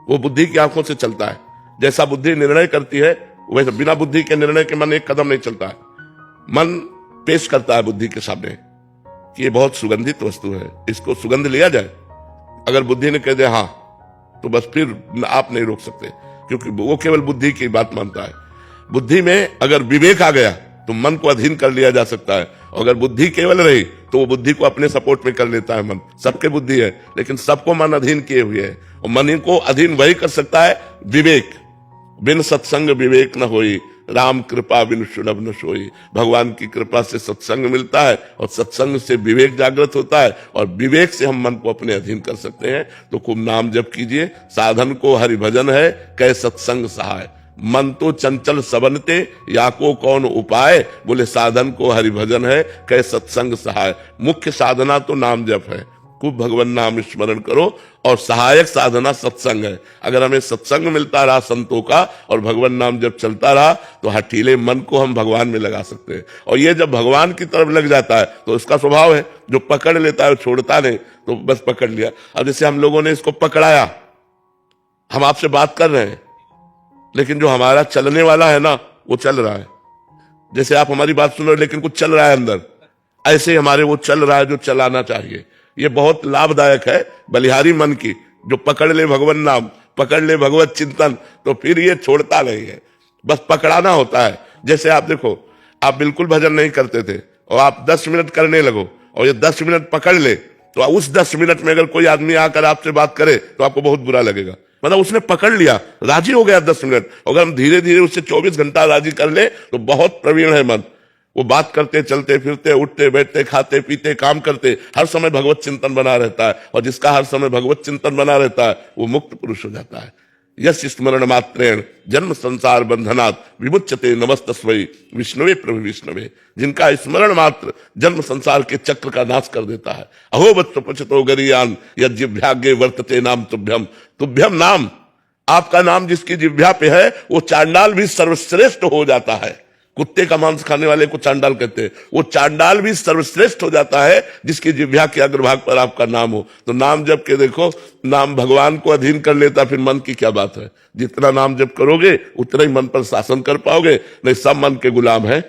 वो बुद्धि की आंखों से चलता है। जैसा बुद्धि निर्णय करती है वैसे बिना बुद्धि के निर्णय के मन 1 कदम नहीं चलता है। मन पेश करता है बुद्धि के सामने कि ये बहुत सुगंधित वस्तु है, इसको सुगंध लिया जाए। अगर बुद्धि ने कह दिया हाँ, तो बस फिर आप नहीं रोक सकते, क्योंकि वो केवल बुद्धि की बात मानता है। बुद्धि में अगर विवेक आ गया तो मन को अधीन कर लिया जा सकता है। और अगर बुद्धि केवल रही तो वो बुद्धि को अपने सपोर्ट में कर लेता है। मन सबके बुद्धि है, लेकिन सबको मन अधीन किए हुए है। और मन को अधीन वही कर सकता है विवेक। बिन सत्संग विवेक न होई, राम कृपा बिन सुलभ न सोई। भगवान की कृपा से सत्संग मिलता है और सत्संग से विवेक जागृत होता है, और विवेक से हम मन को अपने अधीन कर सकते हैं। तो खूब नाम जप कीजिए। साधन को हरि भजन है, कै सत्संग सहाय। मन तो चंचल सबनते, या को कौन उपाय। बोले साधन को हरि भजन है, कै सत्संग सहाय। मुख्य साधना तो नाम जप है। खूब भगवान नाम स्मरण करो, और सहायक साधना सत्संग है। अगर हमें सत्संग मिलता रहा संतों का और भगवान नाम जब चलता रहा, तो हठीले मन को हम भगवान में लगा सकते हैं। और ये जब भगवान की तरफ लग जाता है तो इसका स्वभाव है, जो पकड़ लेता है छोड़ता नहीं, तो बस पकड़ लिया। अब जैसे हम लोगों ने इसको पकड़ाया, हम आपसे बात कर रहे हैं, लेकिन जो हमारा चलने वाला है ना, वो चल रहा है। जैसे आप हमारी बात सुन रहे हो लेकिन कुछ चल रहा है अंदर, ऐसे हमारे वो चल रहा है जो चलाना चाहिए। ये बहुत लाभदायक है बलिहारी मन की, जो पकड़ ले भगवान नाम, पकड़ ले भगवत चिंतन, तो फिर ये छोड़ता नहीं है, बस पकड़ाना होता है। जैसे आप देखो, आप बिल्कुल भजन नहीं करते थे और आप 10 मिनट करने लगो और ये 10 मिनट पकड़ ले, तो उस 10 मिनट में अगर कोई आदमी आकर आपसे बात करे तो आपको बहुत बुरा लगेगा। मतलब उसने पकड़ लिया, राजी हो गया 10 मिनट। अगर हम धीरे धीरे उससे 24 घंटा राजी कर ले तो बहुत प्रवीण है मन। वो बात करते, चलते फिरते, उठते बैठते, खाते पीते, काम करते, हर समय भगवत चिंतन बना रहता है। और जिसका हर समय भगवत चिंतन बना रहता है वो मुक्त पुरुष हो जाता है। यस स्मरण मात्रेण जन्म संसार बंधनात् विमुच्यते नमस्तस्मै विष्णुवे प्रभु विष्णुवे। जिनका स्मरण मात्र जन्म संसार के चक्र का नाश कर देता है। अहो वत्स पचतो गरियान यज्ञाग्ञे वर्तते नाम तुभ्यम। तुभ्यम नाम, आपका नाम जिसकी जिह्वा पे है वो चांडाल भी सर्वश्रेष्ठ हो जाता है। कुत्ते का मांस खाने वाले को चांडाल कहते हैं, वो चांडाल भी सर्वश्रेष्ठ हो जाता है जिसकी जिह्वा के अग्रभाग पर आपका नाम हो। तो नाम जप के देखो, नाम भगवान को अधीन कर लेता, फिर मन की क्या बात है। जितना नाम जप करोगे उतना ही मन पर शासन कर पाओगे। नहीं, सब मन के गुलाम है,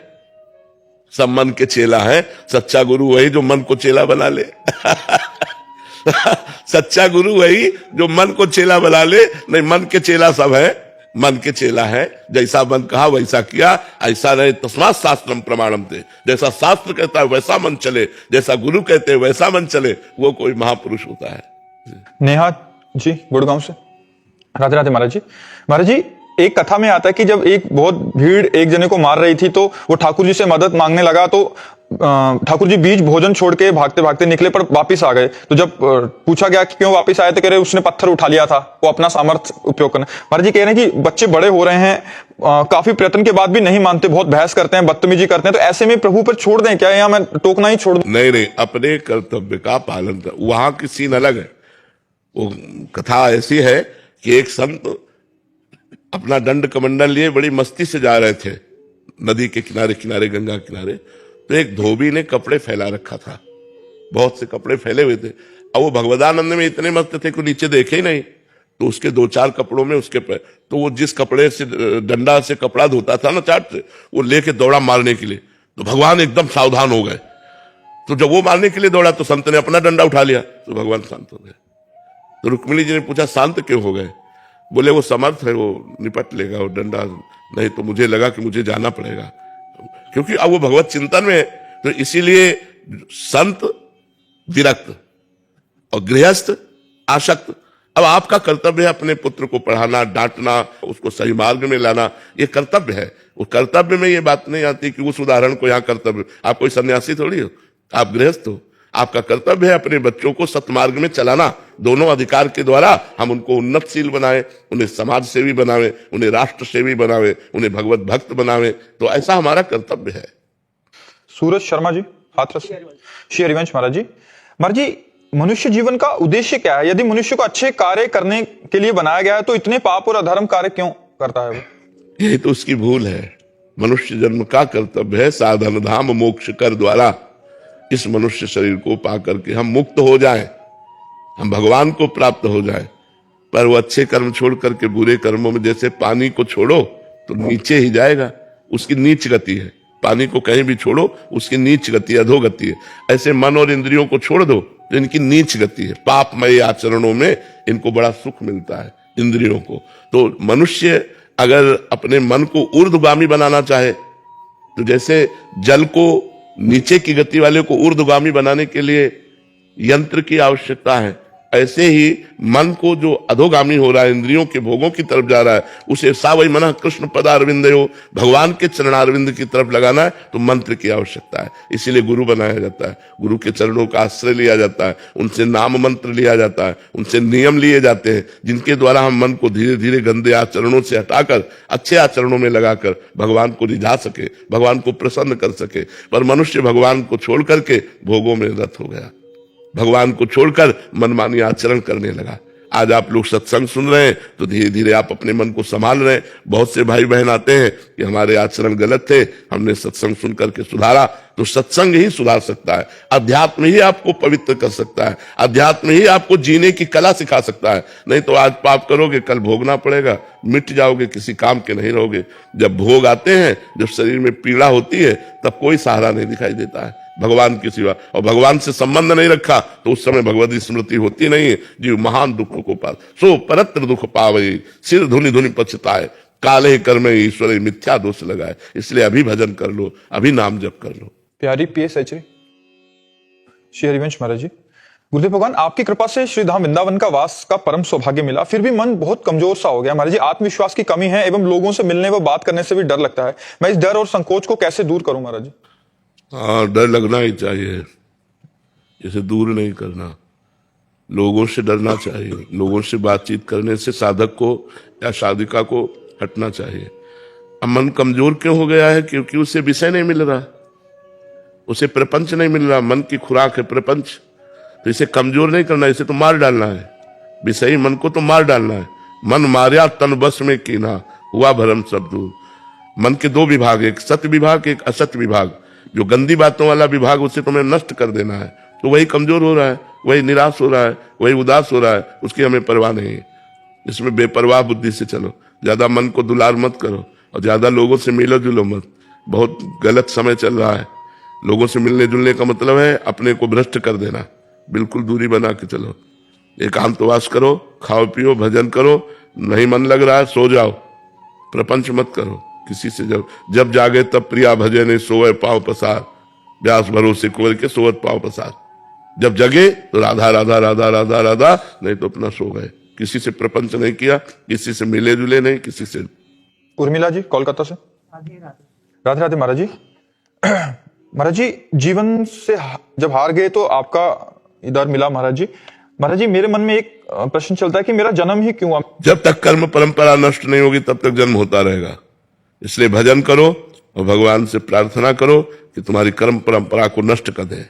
सब मन के चेला है। सच्चा गुरु वही जो मन को चेला बना ले सच्चा गुरु वही जो मन को चेला बना ले। नहीं, मन के चेला सब है, मन के चेला है। जैसा मन कहा वैसा किया, ऐसा नहीं तस्मात् शास्त्रम प्रमाणम थे। जैसा शास्त्र कहता है वैसा मन चले, जैसा गुरु कहते हैं वैसा मन चले, वो कोई महापुरुष होता है। नेहा जी गुड़गांव से, राधे राधे महाराज जी। महाराज जी, एक कथा में आता है कि जब एक बहुत भीड़ एक जने को मार रही थी तो वो ठाकुर जी से मदद मांगने लगा, तो ठाकुर जी बीच भोजन छोड़ के भागते भागते निकले पर वापस आ गए। तो जब पूछा गया कि क्यों वापस आए तो कह रहे उसने पत्थर उठा लिया था, वो अपना सामर्थ्य उपयोग करना। महाराज जी कह रहे हैं कि बच्चे बड़े हो रहे हैं, काफी प्रयत्न के बाद भी नहीं मानते, बहुत बहस करते हैं, बदतमीजी करते हैं, तो ऐसे में प्रभु पर छोड़ दें क्या, या मैं टोकना ही छोड़ दूं? नहीं, अपने कर्तव्य का पालन कर। वहां की सीन अलग है। वो कथा ऐसी है कि एक संत अपना दंड कमंडल लिए बड़ी मस्ती से जा रहे थे नदी के किनारे किनारे, गंगा किनारे। तो एक धोबी ने कपड़े फैला रखा था, बहुत से कपड़े फैले हुए थे। अब वो भगवदानंद में इतने मस्त थे कि नीचे देखे ही नहीं, तो उसके 2-4 कपड़ों में उसके पैर, तो वो जिस कपड़े से डंडा से कपड़ा धोता था ना चाट से, वो लेके दौड़ा मारने के लिए। तो भगवान एकदम सावधान हो गए। तो जब वो मारने के लिए दौड़ा तो संत ने अपना डंडा उठा लिया, तो भगवान शांत हो गए। तो रुक्मिणी जी ने पूछा शांत क्यों हो गए? बोले वो समर्थ है, वो निपट लेगा वो डंडा, नहीं तो मुझे लगा कि मुझे जाना पड़ेगा, क्योंकि अब वो भगवत चिंतन में है। तो इसीलिए संत विरक्त और गृहस्थ आसक्त। अब आपका कर्तव्य है अपने पुत्र को पढ़ाना, डांटना, उसको सही मार्ग में लाना, ये कर्तव्य है। उस कर्तव्य में ये बात नहीं आती कि उस उदाहरण को यहाँ कर्तव्य, आप कोई सन्यासी थोड़ी हो, आप गृहस्थ हो। आपका कर्तव्य है अपने बच्चों को सतमार्ग में चलाना। दोनों अधिकार के द्वारा हम उनको उन्नतशील बनाए, उन्हें समाज सेवी बनावे, उन्हें राष्ट्र सेवी बनावे, उन्हें भगवत भक्त बनावे। तो ऐसा हमारा कर्तव्य है। सूरज शर्मा जी हाथरस, श्री हरिवंश महाराज जी। महाराज जी, मनुष्य जीवन का उद्देश्य क्या है? यदि मनुष्य को अच्छे कार्य करने के लिए बनाया गया है तो इतने पाप और अधर्म कार्य क्यों करता है वो? यही तो उसकी भूल है। मनुष्य जन्म का कर्तव्य है साधन धाम मोक्ष कर द्वारा इस मनुष्य शरीर को पा करके हम मुक्त हो जाएं, हम भगवान को प्राप्त हो जाएं। पर वो अच्छे कर्म छोड़ करके बुरे कर्मों में, जैसे पानी को छोड़ो तो नीचे ही जाएगा, उसकी नीच गति है। पानी को कहीं भी छोड़ो उसकी नीच गति, अधोगति है। ऐसे मन और इंद्रियों को छोड़ दो तो इनकी नीच गति है। पापमय आचरणों में इनको बड़ा सुख मिलता है इंद्रियों को। तो मनुष्य अगर अपने मन को ऊर्ध्वगामी बनाना चाहे तो जैसे जल को नीचे की गति वाले को ऊर्ध्वगामी बनाने के लिए यंत्र की आवश्यकता है, ऐसे ही मन को जो अधोगामी हो रहा है, इंद्रियों के भोगों की तरफ जा रहा है, उसे सावई मनः कृष्ण पदारविंदयो, भगवान के चरणारविंद की तरफ लगाना है तो मंत्र की आवश्यकता है। इसीलिए गुरु बनाया जाता है, गुरु के चरणों का आश्रय लिया जाता है, उनसे नाम मंत्र लिया जाता है, उनसे नियम लिए जाते हैं, जिनके द्वारा हम मन को धीरे धीरे गंदे आचरणों से हटाकर अच्छे आचरणों में लगाकर भगवान को रिझा सके, भगवान को प्रसन्न कर सके। पर मनुष्य भगवान को छोड़ करके भोगों में रत हो गया, भगवान को छोड़कर मनमानी आचरण करने लगा। आज आप लोग सत्संग सुन रहे हैं तो धीरे धीरे आप अपने मन को संभाल रहे हैं। बहुत से भाई बहन आते हैं कि हमारे आचरण गलत थे, हमने सत्संग सुन करके सुधारा। तो सत्संग ही सुधार सकता है, अध्यात्म ही आपको पवित्र कर सकता है, अध्यात्म ही आपको जीने की कला सिखा सकता है। नहीं तो आज पाप करोगे, कल भोगना पड़ेगा, मिट जाओगे, किसी काम के नहीं रहोगे। जब भोग आते हैं, जब शरीर में पीड़ा होती है, तब कोई सहारा नहीं दिखाई देता है भगवान के सिवा। और भगवान से संबंध नहीं रखा तो उस समय भगवती स्मृति होती नहीं है। जीव महान दुख को पास सो परत्र दुख पावे, सिर धुनि धुनि पछताए, काले कर्म ईश्वर मिथ्या दोष लगाए। इसलिए अभी भजन कर लो, अभी नाम जप कर लो। प्यारी PSH श्री हरिवंश महाराज जी, गुरुदेव भगवान आपकी कृपा से श्री धाम वृंदावन का वास का परम सौभाग्य मिला, फिर भी मन बहुत कमजोर सा हो गया महाराज जी। आत्मविश्वास की कमी है एवं लोगों से मिलने व बात करने से भी डर लगता है। मैं इस डर और संकोच को कैसे दूर करूं महाराज जी? हाँ, डर लगना ही चाहिए, इसे दूर नहीं करना। लोगों से डरना चाहिए, लोगों से बातचीत करने से साधक को या साधिका को हटना चाहिए। अब मन कमजोर क्यों हो गया है? क्योंकि उसे विषय नहीं मिल रहा, उसे प्रपंच नहीं मिल रहा। मन की खुराक है प्रपंच, तो इसे कमजोर नहीं करना, इसे तो मार डालना है। विषयी मन को तो मार डालना है। मन मार्या तन बस में कीना, हुआ भरम सब दूर। मन के दो विभाग, एक सत्य विभाग, एक असत्य विभाग। जो गंदी बातों वाला विभाग, उसे तुम्हें नष्ट कर देना है। तो वही कमजोर हो रहा है, वही निराश हो रहा है, वही उदास हो रहा है, उसकी हमें परवाह नहीं है। इसमें बेपरवाह बुद्धि से चलो, ज्यादा मन को दुलार मत करो और ज्यादा लोगों से मिलो जुलो मत। बहुत गलत समय चल रहा है। लोगों से मिलने जुलने का मतलब है अपने को भ्रष्ट कर देना। बिल्कुल दूरी बना के चलो, एकांतवास करो, खाओ पियो, भजन करो। नहीं मन लग रहा है, सो जाओ, प्रपंच मत करो किसी से। जब जागे तब प्रिया भजे नहीं, सोए पाँव पसार, व्यास भरोसे कुंवर के सोवत पाँव पसार। जब जगे तो राधा राधा राधा राधा राधा, नहीं तो अपना सो गए। किसी से प्रपंच नहीं किया, किसी से मिले जुले नहीं, किसी से। उर्मिला जी कोलकाता से, राधे राधे महाराज जी। महाराज जी, जीवन से जब हार गए तो आपका इधर मिला महाराज जी। महाराज जी, मेरे मन में एक प्रश्न चलता है कि मेरा जन्म ही क्यों? जब तक कर्म परंपरा नष्ट नहीं होगी तब तक जन्म होता रहेगा। इसलिए भजन करो और भगवान से प्रार्थना करो कि तुम्हारी कर्म परंपरा को नष्ट कर दे।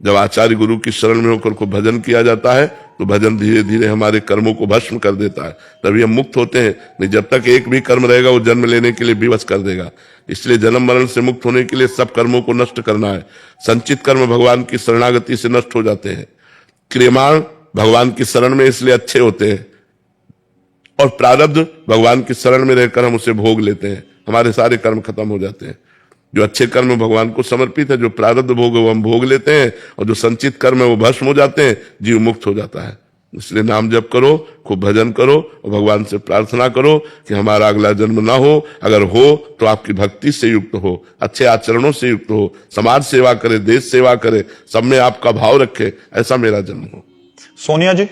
जब आचार्य गुरु की शरण में होकर को भजन किया जाता है तो भजन धीरे धीरे हमारे कर्मों को भस्म कर देता है, तभी हम मुक्त होते हैं। नहीं, जब तक एक भी कर्म रहेगा वो जन्म लेने के लिए विवश कर देगा। इसलिए जन्म मरण से मुक्त होने के लिए सब कर्मों को नष्ट करना है। संचित कर्म भगवान की शरणागति से नष्ट हो जाते हैं। क्रियमाण भगवान की शरण में इसलिए अच्छे होते हैं, और प्रारब्ध भगवान की शरण में रहकर हम उसे भोग लेते हैं, हमारे सारे कर्म खत्म हो जाते हैं। जो अच्छे कर्म भगवान को समर्पित है, जो प्रारब्ध भोग है वो हम भोग लेते हैं, और जो संचित कर्म है वो भस्म हो जाते हैं, जीव मुक्त हो जाता है। इसलिए नाम जप करो, खूब भजन करो और भगवान से प्रार्थना करो कि हमारा अगला जन्म ना हो। अगर हो तो आपकी भक्ति से युक्त हो, अच्छे आचरणों से युक्त हो, समाज सेवा करे, देश सेवा करे, सब में आपका भाव रखे, ऐसा मेरा जन्म हो। सोनिया जी,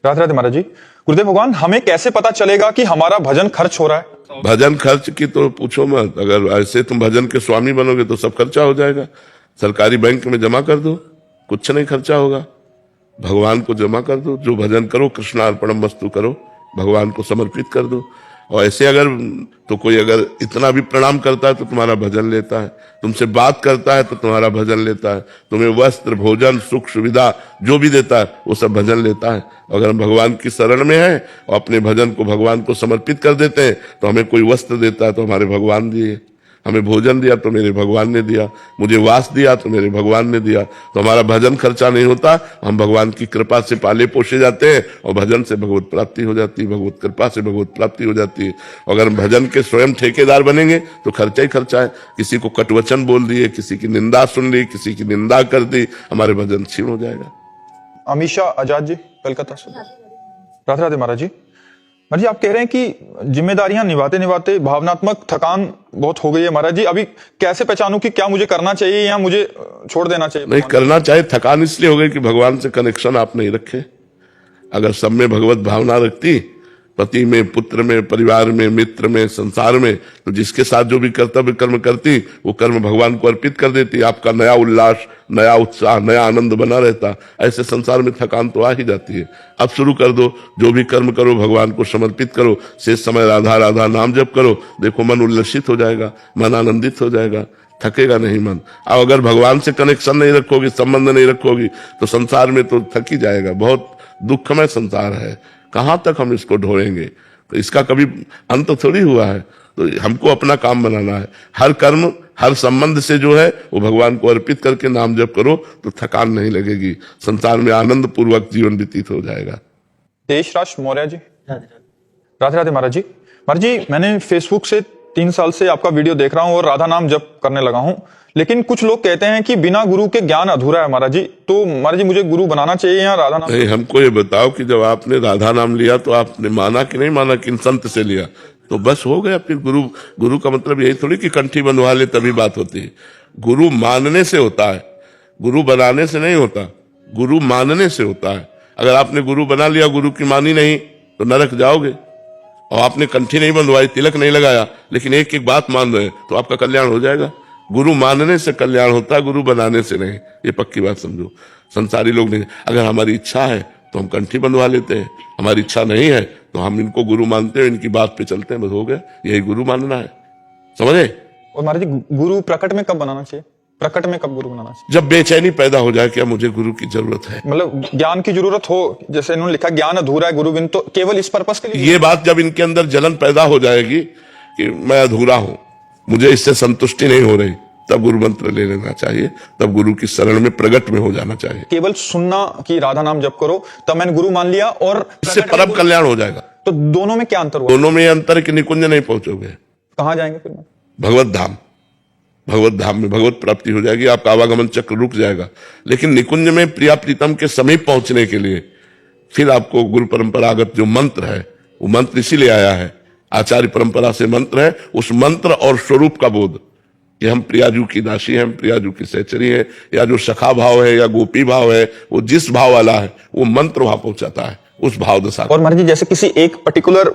राधे राधे महाराज जी। गुरुदेव भगवान, हमें कैसे पता चलेगा कि हमारा भजन खर्च हो रहा है? भजन खर्च की तो पूछो मत। अगर ऐसे तुम भजन के स्वामी बनोगे तो सब खर्चा हो जाएगा। सरकारी बैंक में जमा कर दो, कुछ नहीं खर्चा होगा। भगवान को जमा कर दो, जो भजन करो कृष्णार्पणम वस्तु करो, भगवान को समर्पित कर दो। और ऐसे अगर तो कोई अगर इतना भी प्रणाम करता है तो तुम्हारा भजन लेता है, तुमसे बात करता है तो तुम्हारा भजन लेता है, तुम्हें वस्त्र भोजन सुख सुविधा जो भी देता है वो सब भजन लेता है। अगर हम भगवान की शरण में हैं और अपने भजन को भगवान को समर्पित कर देते हैं तो हमें कोई वस्त्र देता है तो हमारे भगवान दिए, हमें भोजन दिया तो मेरे भगवान ने दिया, मुझे वास दिया तो मेरे भगवान ने दिया। तो हमारा भजन खर्चा नहीं होता, हम भगवान की कृपा से पाले पोसे जाते हैं और भजन से भगवत प्राप्ति हो जाती है, भगवत कृपा से भगवत प्राप्ति हो जाती है। अगर हम भजन के स्वयं ठेकेदार बनेंगे तो खर्चा ही खर्चा है। किसी को कटवचन बोल दिए, किसी की निंदा सुन ली, किसी की निंदा कर दी, हमारे भजन क्षीण हो जाएगा। अमीशा आजाद जी, कलकत्ता से, राधे राधे महाराज जी। महाराज जी, आप कह रहे हैं कि जिम्मेदारियां निभाते निभाते भावनात्मक थकान बहुत हो गई है। महाराज जी, अभी कैसे पहचानूं कि क्या मुझे करना चाहिए या मुझे छोड़ देना चाहिए? नहीं करना चाहिए। थकान इसलिए हो गई कि भगवान से कनेक्शन आप नहीं रखे। अगर सब में भगवत भावना रखती, पति में, पुत्र में, परिवार में, मित्र में, संसार में, तो जिसके साथ जो भी कर्तव्य कर्म करती वो कर्म भगवान को अर्पित कर देती, आपका नया उल्लास, नया उत्साह, नया आनंद बना रहता। ऐसे संसार में थकान तो आ ही जाती है। अब शुरू कर दो, जो भी कर्म करो भगवान को समर्पित करो, शेष समय राधा राधा नाम जप करो, देखो मन उल्लसित हो जाएगा, मन आनंदित हो जाएगा, थकेगा नहीं मन। अब अगर भगवान से कनेक्शन नहीं रखोगी, संबंध नहीं रखोगी तो संसार में तो थक ही जाएगा। बहुत दुखमय संसार है, कहां तक हम इसको ढोएंगे? तो इसका कभी अंत थोड़ी हुआ है। तो हमको अपना काम बनाना है। हर कर्म, हर संबंध से जो है वो भगवान को अर्पित करके नाम जप करो तो थकान नहीं लगेगी, संसार में आनंद पूर्वक जीवन व्यतीत हो जाएगा। देशराज मौर्य जी, राधे राधे महाराज जी। महाराज जी, मैंने फेसबुक से 3 साल से आपका वीडियो देख रहा हूं और राधा नाम जप करने लगा हूं, लेकिन कुछ लोग कहते हैं कि बिना गुरु के ज्ञान अधूरा है महाराज जी। तो महाराज जी, मुझे गुरु बनाना चाहिए या राधा नाम? नहीं, हमको ये बताओ कि जब आपने राधा नाम लिया तो आपने माना कि नहीं माना, किन संत से लिया? तो बस हो गया फिर। गुरु का मतलब यही थोड़ी कि कंठी बंधवा ले तभी बात होती है। गुरु मानने से होता है, गुरु बनाने से नहीं होता। गुरु मानने से होता है। अगर आपने गुरु बना लिया, गुरु की मानी नहीं, तो नरक जाओगे। और आपने कंठी नहीं बंधवाई, तिलक नहीं लगाया, लेकिन एक एक बात मान रहे, तो आपका कल्याण हो जाएगा। गुरु मानने से कल्याण होता है, गुरु बनाने से नहीं। ये पक्की बात समझो। संसारी लोग नहीं, अगर हमारी इच्छा है तो हम कंठी बंधवा लेते हैं, हमारी इच्छा नहीं है तो हम इनको गुरु मानते हैं, इनकी बात पे चलते हैं, बस हो गया। यही गुरु मानना है, समझे? और महाराज जी, गुरु प्रकट में कब बनाना चाहिए? प्रकट में कब गुरु बनाना चाहिए? जब बेचैनी पैदा हो जाए, क्या मुझे गुरु की जरूरत है। मतलब ज्ञान की जरूरत हो, जैसे इन्होंने लिखा ज्ञान अधूरा है गुरु बिन, तो केवल इस पर्पस के लिए ये बात जब इनके अंदर जलन पैदा हो जाएगी कि मैं अधूरा हूं, मुझे इससे संतुष्टि नहीं हो रही, तब गुरु मंत्र ले लेना चाहिए, तब गुरु की शरण में प्रकट में हो जाना चाहिए। केवल सुनना कि राधा नाम जप करो तब मैंने गुरु मान लिया और इससे परम कल्याण हो जाएगा। तो दोनों में क्या अंतर हुआ? दोनों में ये अंतर है कि निकुंज नहीं पहुंचोगे। कहां जाएंगे फिर? भगवत धाम, भगवत धाम में भगवत प्राप्ति हो जाएगी, आपका आवागमन चक्र रुक जाएगा। लेकिन निकुंज में प्रिया प्रीतम के समीप पहुंचने के लिए फिर आपको गुरु परंपरागत जो मंत्र है, वो मंत्र इसीलिए आया है, आचार्य परंपरा से मंत्र है, उस मंत्र और स्वरूप का बोध कि हम प्रियाजू की दासी हैं, प्रियाजू की सहचरी है, या जो सखा भाव है या गोपी भाव है, वो जिस भाव वाला है वो मंत्र वहां पहुंचाता है, उस भाव दशा। और महाराज जी, जैसे किसी एक पर्टिकुलर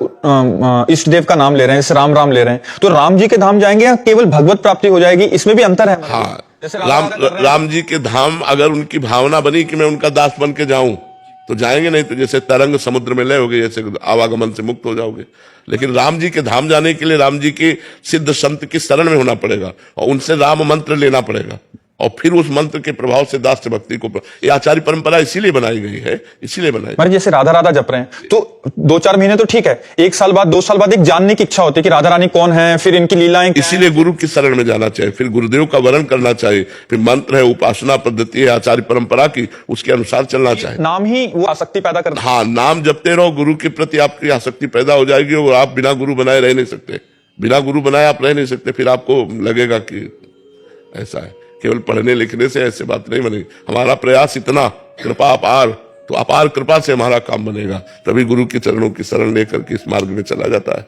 इष्ट देव का नाम ले रहे हैं, जैसे राम ले रहे हैं, तो राम जी के धाम जाएंगे या केवल भगवत प्राप्ति हो जाएगी? इसमें भी अंतर है। हाँ, राम जी के धाम अगर उनकी भावना बनी कि मैं उनका दास बन के जाऊं तो जाएंगे, नहीं तो जैसे तरंग समुद्र में लय हो गए, जैसे आवागमन से मुक्त हो जाओगे। लेकिन राम जी के धाम जाने के लिए राम जी के सिद्ध संत की शरण में होना पड़ेगा और उनसे राम मंत्र लेना पड़ेगा, और फिर उस मंत्र के प्रभाव से दास भक्ति को। ये आचार्य परंपरा इसीलिए बनाई गई है, इसीलिए बनाई। महाराज जैसे राधा राधा जप रहे हैं तो 2-4 महीने तो ठीक है, 1 साल बाद 2 साल बाद एक जानने की इच्छा होती है कि राधा रानी कौन है, फिर इनकी लीलाएं। इसीलिए गुरु की शरण में जाना चाहिए, फिर गुरुदेव का वर्ण करना चाहिए, फिर मंत्र है, उपासना पद्धति है आचार्य परंपरा की, उसके अनुसार चलना चाहिए। नाम ही वो आसक्ति पैदा करता है। हाँ, नाम जपते रहो, गुरु के प्रति आपकी आसक्ति पैदा हो जाएगी और आप बिना गुरु बनाए रह नहीं सकते। बिना गुरु बनाए आप रह नहीं सकते। फिर आपको लगेगा कि ऐसा है। केवल पढ़ने लिखने से ऐसे बात नहीं बनेगी। हमारा प्रयास इतना, कृपा अपार, तो अपार कृपा से हमारा काम बनेगा, तभी गुरु के चरणों की शरण लेकर के इस मार्ग में चला जाता है।